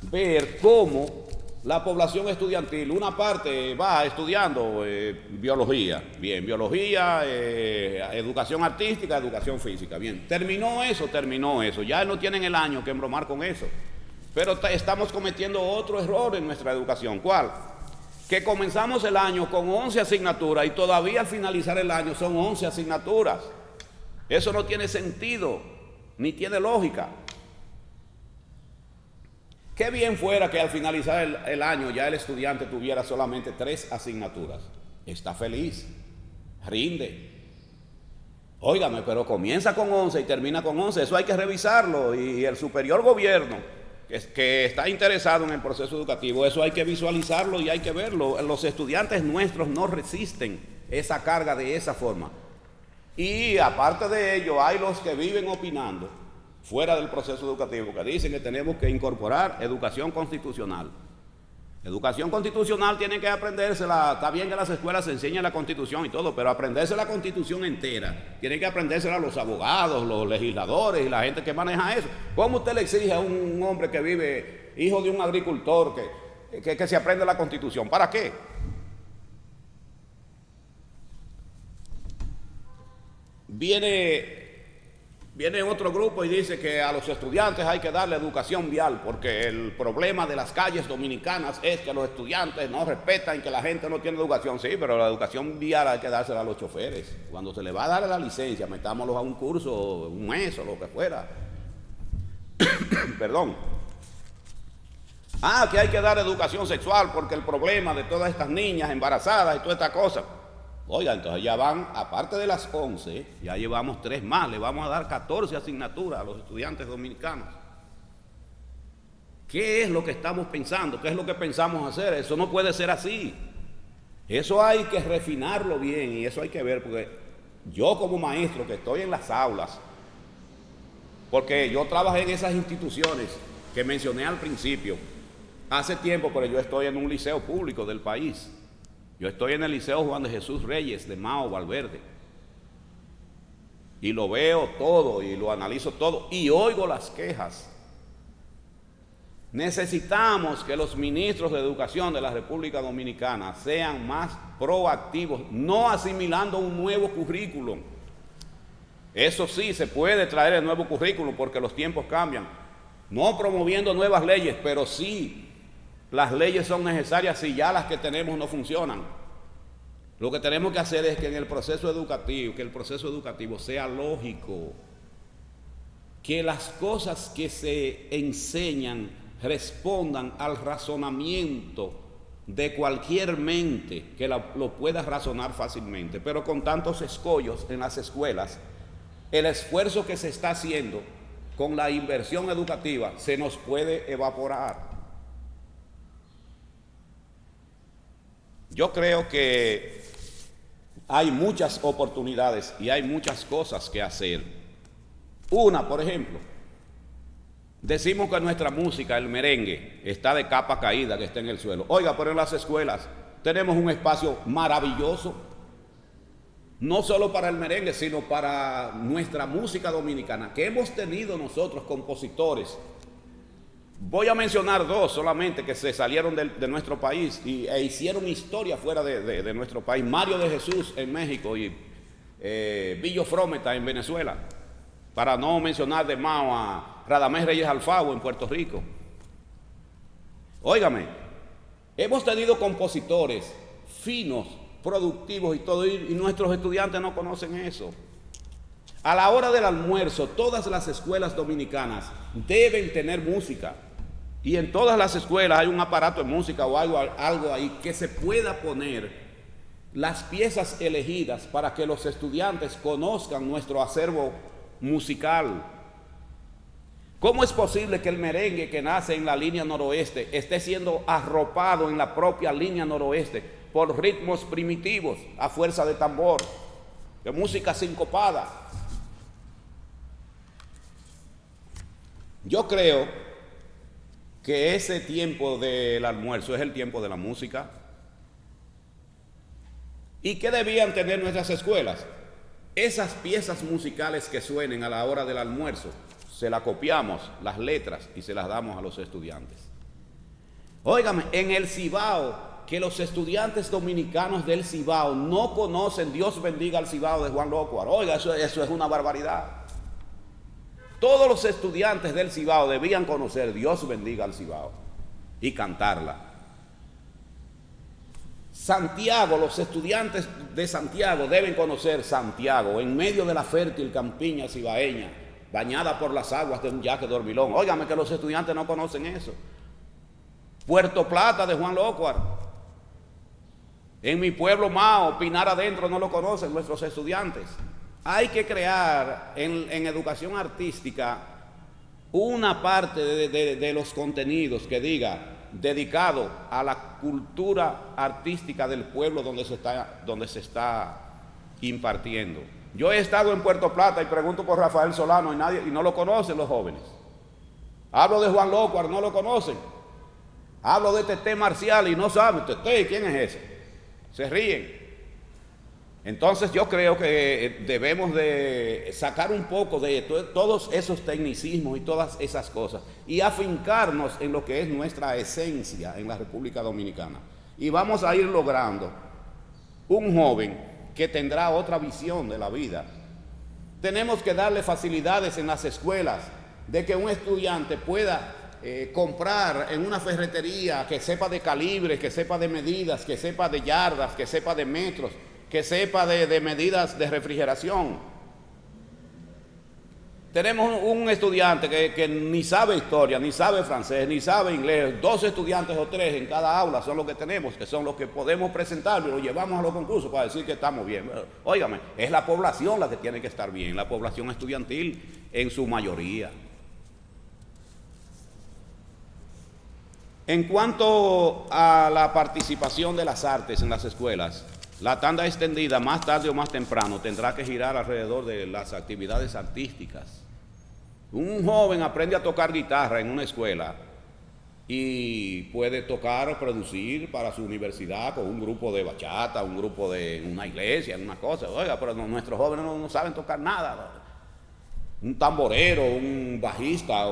ver cómo la población estudiantil, una parte va estudiando biología, bien, biología, educación artística, educación física, bien, terminó eso, ya no tienen el año que embromar con eso, pero estamos cometiendo otro error en nuestra educación. ¿Cuál? Que comenzamos el año con 11 asignaturas y todavía al finalizar el año son 11 asignaturas. Eso no tiene sentido, ni tiene lógica. Qué bien fuera que al finalizar el año ya el estudiante tuviera solamente 3 asignaturas. Está feliz, rinde. Óigame, pero comienza con 11 y termina con 11. Eso hay que revisarlo. Y el superior gobierno que está interesado en el proceso educativo, eso hay que visualizarlo y hay que verlo. Los estudiantes nuestros no resisten esa carga de esa forma. Y aparte de ello, hay los que viven opinando fuera del proceso educativo, que dicen que tenemos que incorporar educación constitucional. Educación constitucional tienen que aprendérsela. Está bien que las escuelas se enseñen la Constitución y todo, pero aprenderse la Constitución entera, tienen que aprendérsela los abogados, los legisladores y la gente que maneja eso. ¿Cómo usted le exige a un hombre que vive, hijo de un agricultor, que se aprenda la Constitución? ¿Para qué? Viene otro grupo y dice que a los estudiantes hay que darle educación vial, porque el problema de las calles dominicanas es que los estudiantes no respetan y que la gente no tiene educación. Sí, pero la educación vial hay que dársela a los choferes. Cuando se le va a dar la licencia, metámoslos a un curso, un mes o lo que fuera. Perdón. Que hay que dar educación sexual porque el problema de todas estas niñas embarazadas y toda esta cosa. Oiga, entonces ya van, aparte de las 11, ya llevamos 3 más, le vamos a dar 14 asignaturas a los estudiantes dominicanos. ¿Qué es lo que estamos pensando? ¿Qué es lo que pensamos hacer? Eso no puede ser así. Eso hay que refinarlo bien y eso hay que ver, porque yo como maestro que estoy en las aulas, porque yo trabajé en esas instituciones que mencioné al principio, hace tiempo, pero yo estoy en un liceo público del país. Yo estoy en el Liceo Juan de Jesús Reyes de Mao Valverde y lo veo todo y lo analizo todo y oigo las quejas. Necesitamos que los ministros de educación de la República Dominicana sean más proactivos, no asimilando un nuevo currículum. Eso sí, se puede traer el nuevo currículum porque los tiempos cambian, no promoviendo nuevas leyes, pero sí. Las leyes son necesarias si ya las que tenemos no funcionan. Lo que tenemos que hacer es que en el proceso educativo, que el proceso educativo sea lógico, que las cosas que se enseñan respondan al razonamiento de cualquier mente que lo pueda razonar fácilmente. Pero con tantos escollos en las escuelas, el esfuerzo que se está haciendo con la inversión educativa se nos puede evaporar. Yo creo que hay muchas oportunidades y hay muchas cosas que hacer. Una, por ejemplo, decimos que nuestra música, el merengue, está de capa caída, que está en el suelo. Oiga, pero en las escuelas tenemos un espacio maravilloso, no solo para el merengue, sino para nuestra música dominicana, que hemos tenido nosotros compositores. Voy a mencionar dos solamente que se salieron de nuestro país e hicieron historia fuera de nuestro país. Mario de Jesús en México y Billo Frometa en Venezuela. Para no mencionar de más a Radamés Reyes Alfaro en Puerto Rico. Óigame, hemos tenido compositores finos, productivos y todo, y nuestros estudiantes no conocen eso. A la hora del almuerzo, todas las escuelas dominicanas deben tener música. Y en todas las escuelas hay un aparato de música o algo ahí que se pueda poner las piezas elegidas para que los estudiantes conozcan nuestro acervo musical. ¿Cómo es posible que el merengue que nace en la línea noroeste esté siendo arropado en la propia línea noroeste por ritmos primitivos a fuerza de tambor, de música sincopada? Yo creo que ese tiempo del almuerzo es el tiempo de la música. ¿Y qué debían tener nuestras escuelas? Esas piezas musicales que suenen a la hora del almuerzo, se las copiamos, las letras, y se las damos a los estudiantes. Óigame, en el Cibao, que los estudiantes dominicanos del Cibao no conocen Dios bendiga al Cibao de Juan Lócuar. Oiga, eso es una barbaridad. Todos los estudiantes del Cibao debían conocer Dios bendiga al Cibao y cantarla. Santiago, los estudiantes de Santiago deben conocer Santiago, en medio de la fértil campiña cibaeña, bañada por las aguas de un yaque dormilón. Óigame que los estudiantes no conocen eso. Puerto Plata de Juan Lócuar. En mi pueblo Mao, Pinar Adentro, no lo conocen nuestros estudiantes. Hay que crear en educación artística una parte de los contenidos que diga dedicado a la cultura artística del pueblo donde se está impartiendo. Yo he estado en Puerto Plata y pregunto por Rafael Solano y no lo conocen los jóvenes. Hablo de Juan Lócuar, no lo conocen. Hablo de Teté Marcial y no saben. Teté, ¿quién es ese? Se ríen. Entonces yo creo que debemos de sacar un poco de todos esos tecnicismos y todas esas cosas y afincarnos en lo que es nuestra esencia en la República Dominicana. Y vamos a ir logrando un joven que tendrá otra visión de la vida. Tenemos que darle facilidades en las escuelas de que un estudiante pueda comprar en una ferretería, que sepa de calibres, que sepa de medidas, que sepa de yardas, que sepa de metros, que sepa de medidas de refrigeración. Tenemos un estudiante que ni sabe historia, ni sabe francés, ni sabe inglés. 2 estudiantes o 3 en cada aula son los que tenemos, que son los que podemos presentar y los llevamos a los concursos para decir que estamos bien. Óigame, es la población la que tiene que estar bien, la población estudiantil en su mayoría. En cuanto a la participación de las artes en las escuelas, la tanda extendida, más tarde o más temprano, tendrá que girar alrededor de las actividades artísticas. Un joven aprende a tocar guitarra en una escuela y puede tocar, producir para su universidad con un grupo de bachata, un grupo de una iglesia, una cosa. Oiga, pero nuestros jóvenes no saben tocar nada. Un tamborero, un bajista,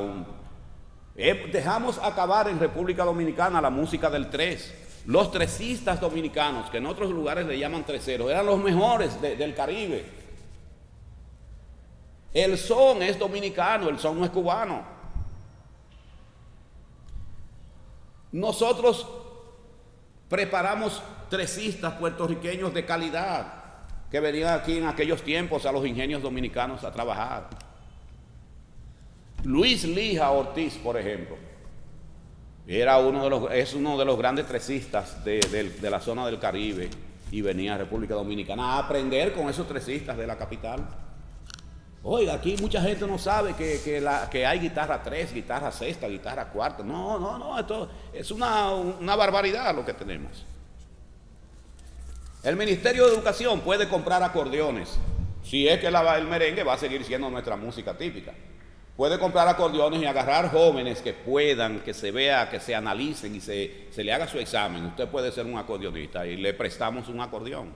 dejamos acabar en República Dominicana la música del tres. Los tresistas dominicanos, que en otros lugares le llaman treseros, eran los mejores del Caribe. El son es dominicano, el son no es cubano. Nosotros preparamos tresistas puertorriqueños de calidad que venían aquí en aquellos tiempos a los ingenios dominicanos a trabajar. Luis Lija Ortiz, por ejemplo, es uno de los grandes tresistas de la zona del Caribe y venía a República Dominicana a aprender con esos tresistas de la capital. Oiga, aquí mucha gente no sabe que hay guitarra 3, guitarra sexta, guitarra cuarta. No, esto es una barbaridad lo que tenemos. El Ministerio de Educación puede comprar acordeones, si es que el merengue va a seguir siendo nuestra música típica. Puede comprar acordeones y agarrar jóvenes que puedan, que se vea, que se analicen y se le haga su examen. Usted puede ser un acordeonista y le prestamos un acordeón.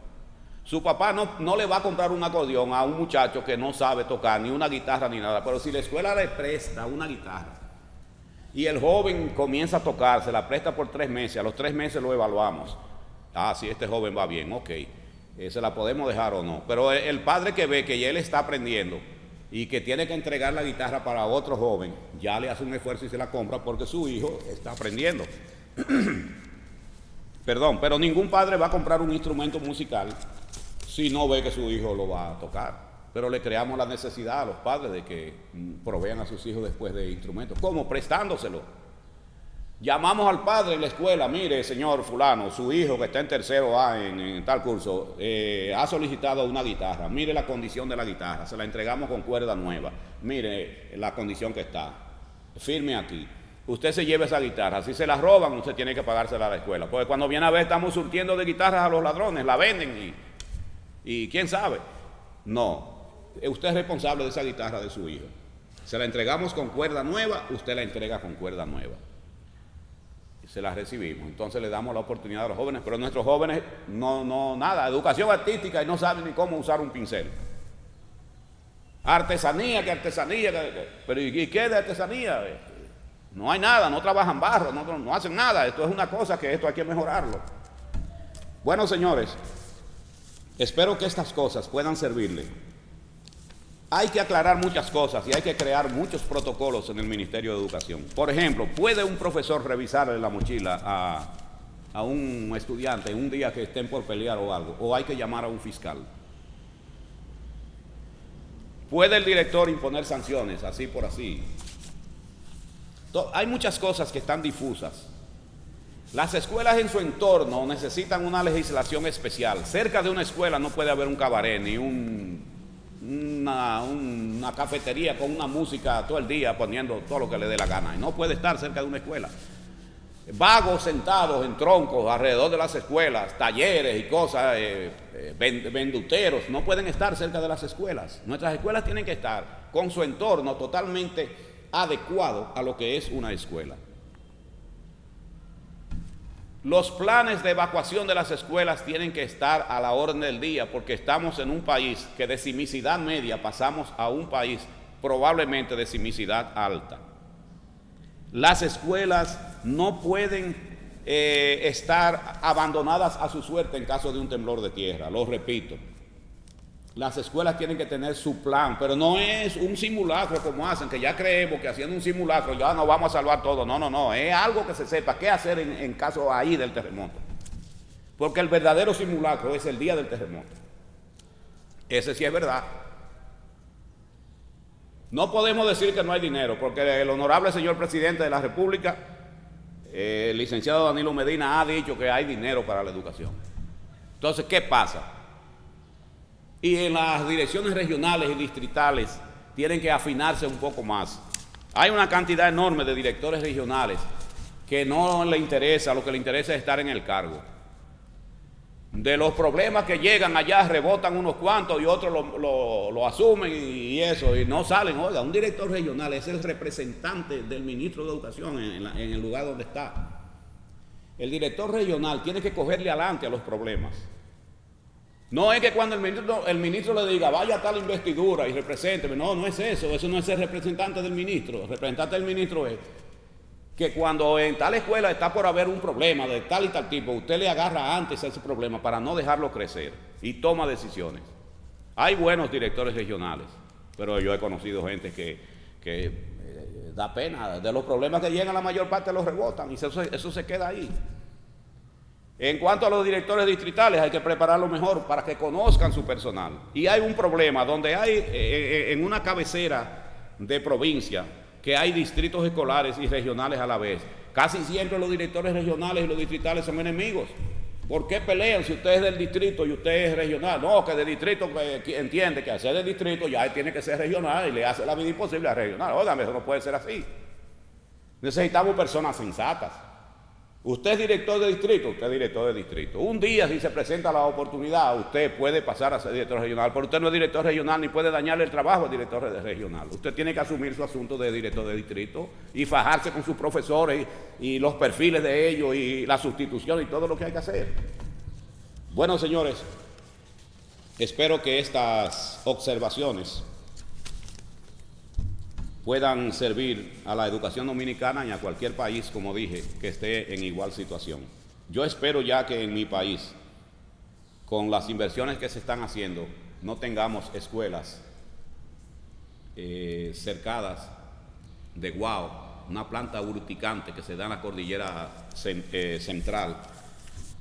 Su papá no le va a comprar un acordeón a un muchacho que no sabe tocar ni una guitarra ni nada, pero si la escuela le presta una guitarra y el joven comienza a tocar, se la presta por 3 meses, a los 3 meses lo evaluamos. Ah, sí, este joven va bien, ok, se la podemos dejar o no. Pero el padre que ve que ya él está aprendiendo y que tiene que entregar la guitarra para otro joven, ya le hace un esfuerzo y se la compra porque su hijo está aprendiendo. Perdón, pero ningún padre va a comprar un instrumento musical si no ve que su hijo lo va a tocar. Pero le creamos la necesidad a los padres de que provean a sus hijos después de instrumentos. ¿Cómo? Prestándoselo. Llamamos al padre en la escuela, mire, señor fulano, su hijo que está en tercero A en tal curso, ha solicitado una guitarra, mire la condición de la guitarra, se la entregamos con cuerda nueva, mire la condición que está, firme aquí. Usted se lleva esa guitarra, si se la roban, usted tiene que pagársela a la escuela, porque cuando viene a ver estamos surtiendo de guitarras a los ladrones, la venden y quién sabe. No, usted es responsable de esa guitarra de su hijo. Se la entregamos con cuerda nueva, usted la entrega con cuerda nueva. Se la recibimos, entonces le damos la oportunidad a los jóvenes, pero nuestros jóvenes nada, educación artística y no saben ni cómo usar un pincel. Artesanía, pero ¿y qué de artesanía? No hay nada, no trabajan barro, no hacen nada, esto es una cosa que esto hay que mejorarlo. Bueno, señores, espero que estas cosas puedan servirle. Hay que aclarar muchas cosas y hay que crear muchos protocolos en el Ministerio de Educación. Por ejemplo, ¿puede un profesor revisarle la mochila a un estudiante un día que estén por pelear o algo? ¿O hay que llamar a un fiscal? ¿Puede el director imponer sanciones así por así? Hay muchas cosas que están difusas. Las escuelas en su entorno necesitan una legislación especial. Cerca de una escuela no puede haber un cabaret ni una cafetería con una música todo el día poniendo todo lo que le dé la gana. Y no puede estar cerca de una escuela. Vagos sentados en troncos alrededor de las escuelas, talleres y cosas, venduteros, no pueden estar cerca de las escuelas. Nuestras escuelas tienen que estar con su entorno totalmente adecuado a lo que es una escuela. Los planes de evacuación de las escuelas tienen que estar a la orden del día porque estamos en un país que de sismicidad media pasamos a un país probablemente de sismicidad alta. Las escuelas no pueden estar abandonadas a su suerte en caso de un temblor de tierra, lo repito. Las escuelas tienen que tener su plan, pero no es un simulacro como hacen, que ya creemos que haciendo un simulacro ya nos vamos a salvar todo. No, es algo que se sepa qué hacer en caso ahí del terremoto. Porque el verdadero simulacro es el día del terremoto. Ese sí es verdad. No podemos decir que no hay dinero, porque el honorable señor presidente de la República, el licenciado Danilo Medina, ha dicho que hay dinero para la educación. Entonces, ¿qué pasa? Y en las direcciones regionales y distritales tienen que afinarse un poco más. Hay una cantidad enorme de directores regionales que no le interesa, lo que le interesa es estar en el cargo. De los problemas que llegan allá rebotan unos cuantos y otros lo asumen y eso, y no salen. Oiga, un director regional es el representante del ministro de Educación en el lugar donde está. El director regional tiene que cogerle adelante a los problemas. No es que cuando el ministro le diga, vaya a tal investidura y represénteme. No es eso no es ser representante del ministro. El representante del ministro es que cuando en tal escuela está por haber un problema de tal y tal tipo, usted le agarra antes a ese problema para no dejarlo crecer y toma decisiones. Hay buenos directores regionales, pero yo he conocido gente que da pena. De los problemas que llegan, la mayor parte los rebotan y eso se queda ahí. En cuanto a los directores distritales, hay que prepararlo mejor para que conozcan su personal. Y hay un problema donde hay en una cabecera de provincia que hay distritos escolares y regionales a la vez. Casi siempre los directores regionales y los distritales son enemigos. ¿Por qué pelean si usted es del distrito y usted es regional? No, que del distrito entiende que al ser del distrito ya tiene que ser regional y le hace la vida imposible a regional. Óigame, eso no puede ser así. Necesitamos personas sensatas. Usted es director de distrito, usted es director de distrito. Un día, si se presenta la oportunidad, usted puede pasar a ser director regional, pero usted no es director regional ni puede dañarle el trabajo al director regional. Usted tiene que asumir su asunto de director de distrito y fajarse con sus profesores y los perfiles de ellos y la sustitución y todo lo que hay que hacer. Bueno, señores, espero que estas observaciones puedan servir a la educación dominicana y a cualquier país, como dije, que esté en igual situación. Yo espero ya que en mi país, con las inversiones que se están haciendo, no tengamos escuelas cercadas de guau, una planta urticante que se da en la cordillera central,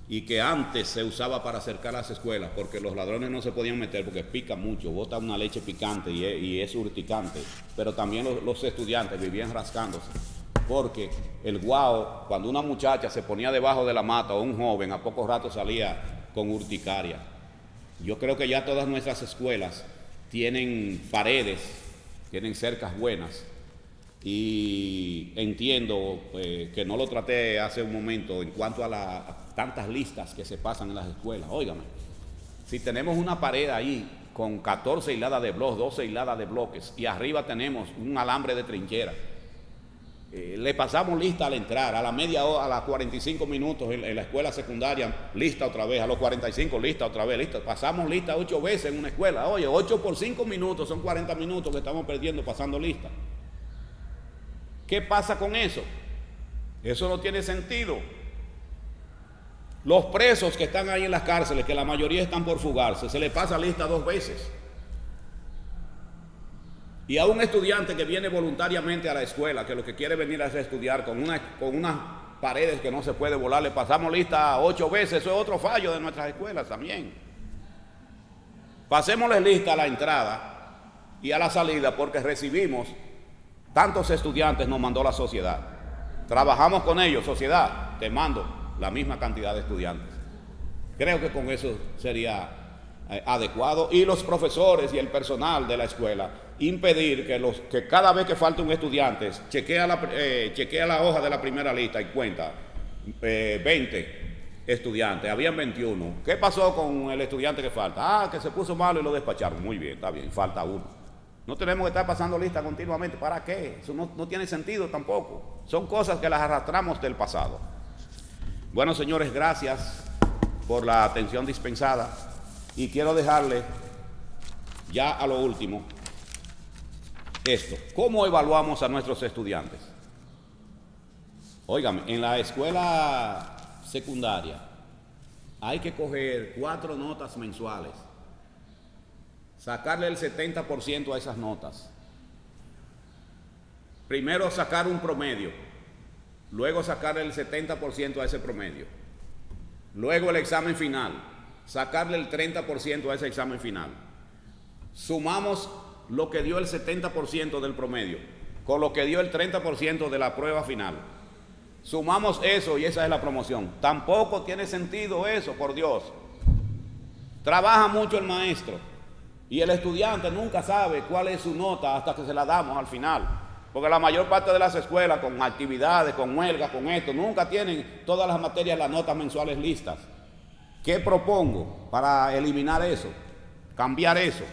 y que antes se usaba para cercar las escuelas porque los ladrones no se podían meter porque pica mucho, bota una leche picante y es urticante, pero también los estudiantes vivían rascándose porque el guau, cuando una muchacha se ponía debajo de la mata o un joven, a poco rato salía con urticaria. Yo creo que ya todas nuestras escuelas tienen paredes, tienen cercas buenas, y entiendo que no lo traté hace un momento en cuanto a tantas listas que se pasan en las escuelas. Óigame, si tenemos una pared ahí con 14 hiladas de bloques, 12 hiladas de bloques, y arriba tenemos un alambre de trinchera, le pasamos lista al entrar, a la media hora, a las 45 minutos en la escuela secundaria, lista otra vez, a los 45 lista otra vez, lista. Pasamos lista 8 veces en una escuela. Oye, 8 por 5 minutos, son 40 minutos que estamos perdiendo pasando lista. ¿Qué pasa con eso? Eso no tiene sentido. Los presos que están ahí en las cárceles, que la mayoría están por fugarse, se les pasa lista 2 veces. Y a un estudiante que viene voluntariamente a la escuela, que lo que quiere venir a estudiar con unas paredes que no se puede volar, le pasamos lista 8 veces. Eso es otro fallo de nuestras escuelas también. Pasémosles lista a la entrada y a la salida porque recibimos tantos estudiantes, nos mandó la sociedad. Trabajamos con ellos, sociedad, te mando la misma cantidad de estudiantes. Creo que con eso sería adecuado. Y los profesores y el personal de la escuela, impedir que cada vez que falte un estudiante, chequea la hoja de la primera lista y cuenta 20 estudiantes, habían 21. ¿Qué pasó con el estudiante que falta? Que se puso malo y lo despacharon. Muy bien, está bien, falta uno. No tenemos que estar pasando lista continuamente. ¿Para qué? Eso no tiene sentido tampoco. Son cosas que las arrastramos del pasado. Bueno, señores, gracias por la atención dispensada. Y quiero dejarle ya a lo último esto. ¿Cómo evaluamos a nuestros estudiantes? Óigame, en la escuela secundaria hay que coger 4 notas mensuales, sacarle el 70% a esas notas. Primero sacar un promedio, luego sacarle el 70% a ese promedio, luego el examen final, sacarle el 30% a ese examen final. Sumamos lo que dio el 70% del promedio con lo que dio el 30% de la prueba final. Sumamos eso y esa es la promoción. Tampoco tiene sentido eso, por Dios. Trabaja mucho el maestro y el estudiante nunca sabe cuál es su nota hasta que se la damos al final. Porque la mayor parte de las escuelas, con actividades, con huelgas, con esto, nunca tienen todas las materias, las notas mensuales listas. ¿Qué propongo para eliminar eso? Cambiar eso.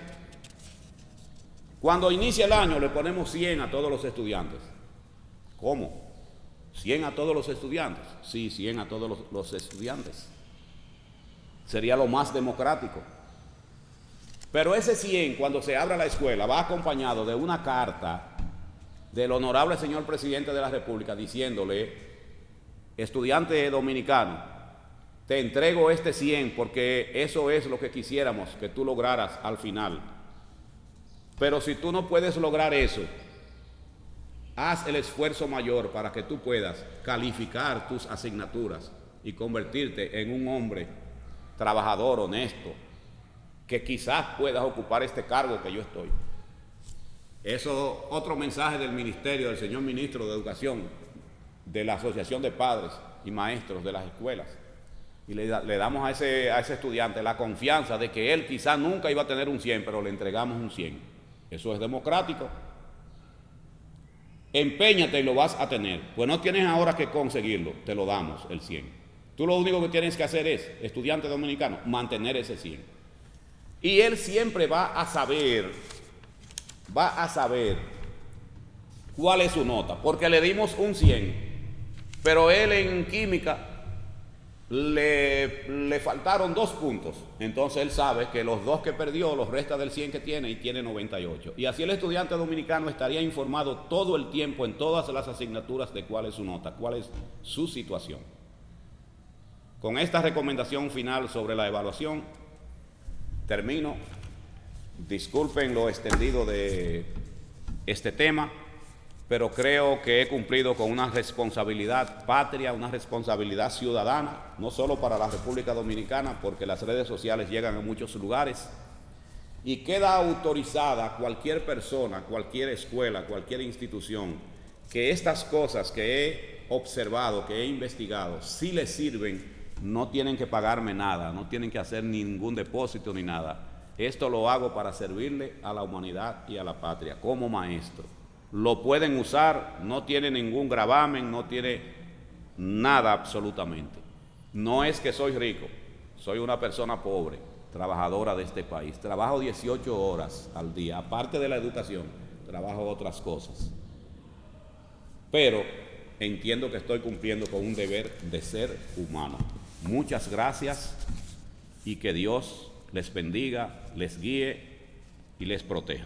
Cuando inicia el año le ponemos 100 a todos los estudiantes. ¿Cómo? ¿100 a todos los estudiantes? Sí, 100 a todos los estudiantes. Sería lo más democrático. Pero ese 100, cuando se abra la escuela, va acompañado de una carta del honorable señor presidente de la República diciéndole: estudiante dominicano, te entrego este 100 porque eso es lo que quisiéramos que tú lograras al final. Pero si tú no puedes lograr eso, haz el esfuerzo mayor para que tú puedas calificar tus asignaturas y convertirte en un hombre trabajador, honesto, que quizás puedas ocupar este cargo que yo estoy. Eso, otro mensaje del ministerio, del señor ministro de Educación, de la Asociación de Padres y Maestros de las escuelas. Y le damos a ese estudiante la confianza de que él quizás nunca iba a tener un 100, pero le entregamos un 100. Eso es democrático. empeñate y lo vas a tener. Pues no tienes ahora que conseguirlo, te lo damos el 100. Tú lo único que tienes que hacer es, estudiante dominicano, mantener ese 100. Y él siempre va a saber cuál es su nota, porque le dimos un 100, pero él en química le faltaron 2 puntos. Entonces él sabe que los 2 que perdió los resta del 100 que tiene y tiene 98. Y así el estudiante dominicano estaría informado todo el tiempo en todas las asignaturas de cuál es su nota, cuál es su situación. Con esta recomendación final sobre la evaluación, termino. Disculpen lo extendido de este tema, pero creo que he cumplido con una responsabilidad patria, una responsabilidad ciudadana, no solo para la República Dominicana, porque las redes sociales llegan a muchos lugares, y queda autorizada cualquier persona, cualquier escuela, cualquier institución, que estas cosas que he observado, que he investigado, si les sirven, no tienen que pagarme nada, no tienen que hacer ningún depósito ni nada. Esto lo hago para servirle a la humanidad y a la patria, como maestro. Lo pueden usar, no tiene ningún gravamen, no tiene nada absolutamente. No es que soy rico, soy una persona pobre, trabajadora de este país. Trabajo 18 horas al día, aparte de la educación, trabajo otras cosas. Pero entiendo que estoy cumpliendo con un deber de ser humano. Muchas gracias y que Dios les bendiga, les guíe y les proteja.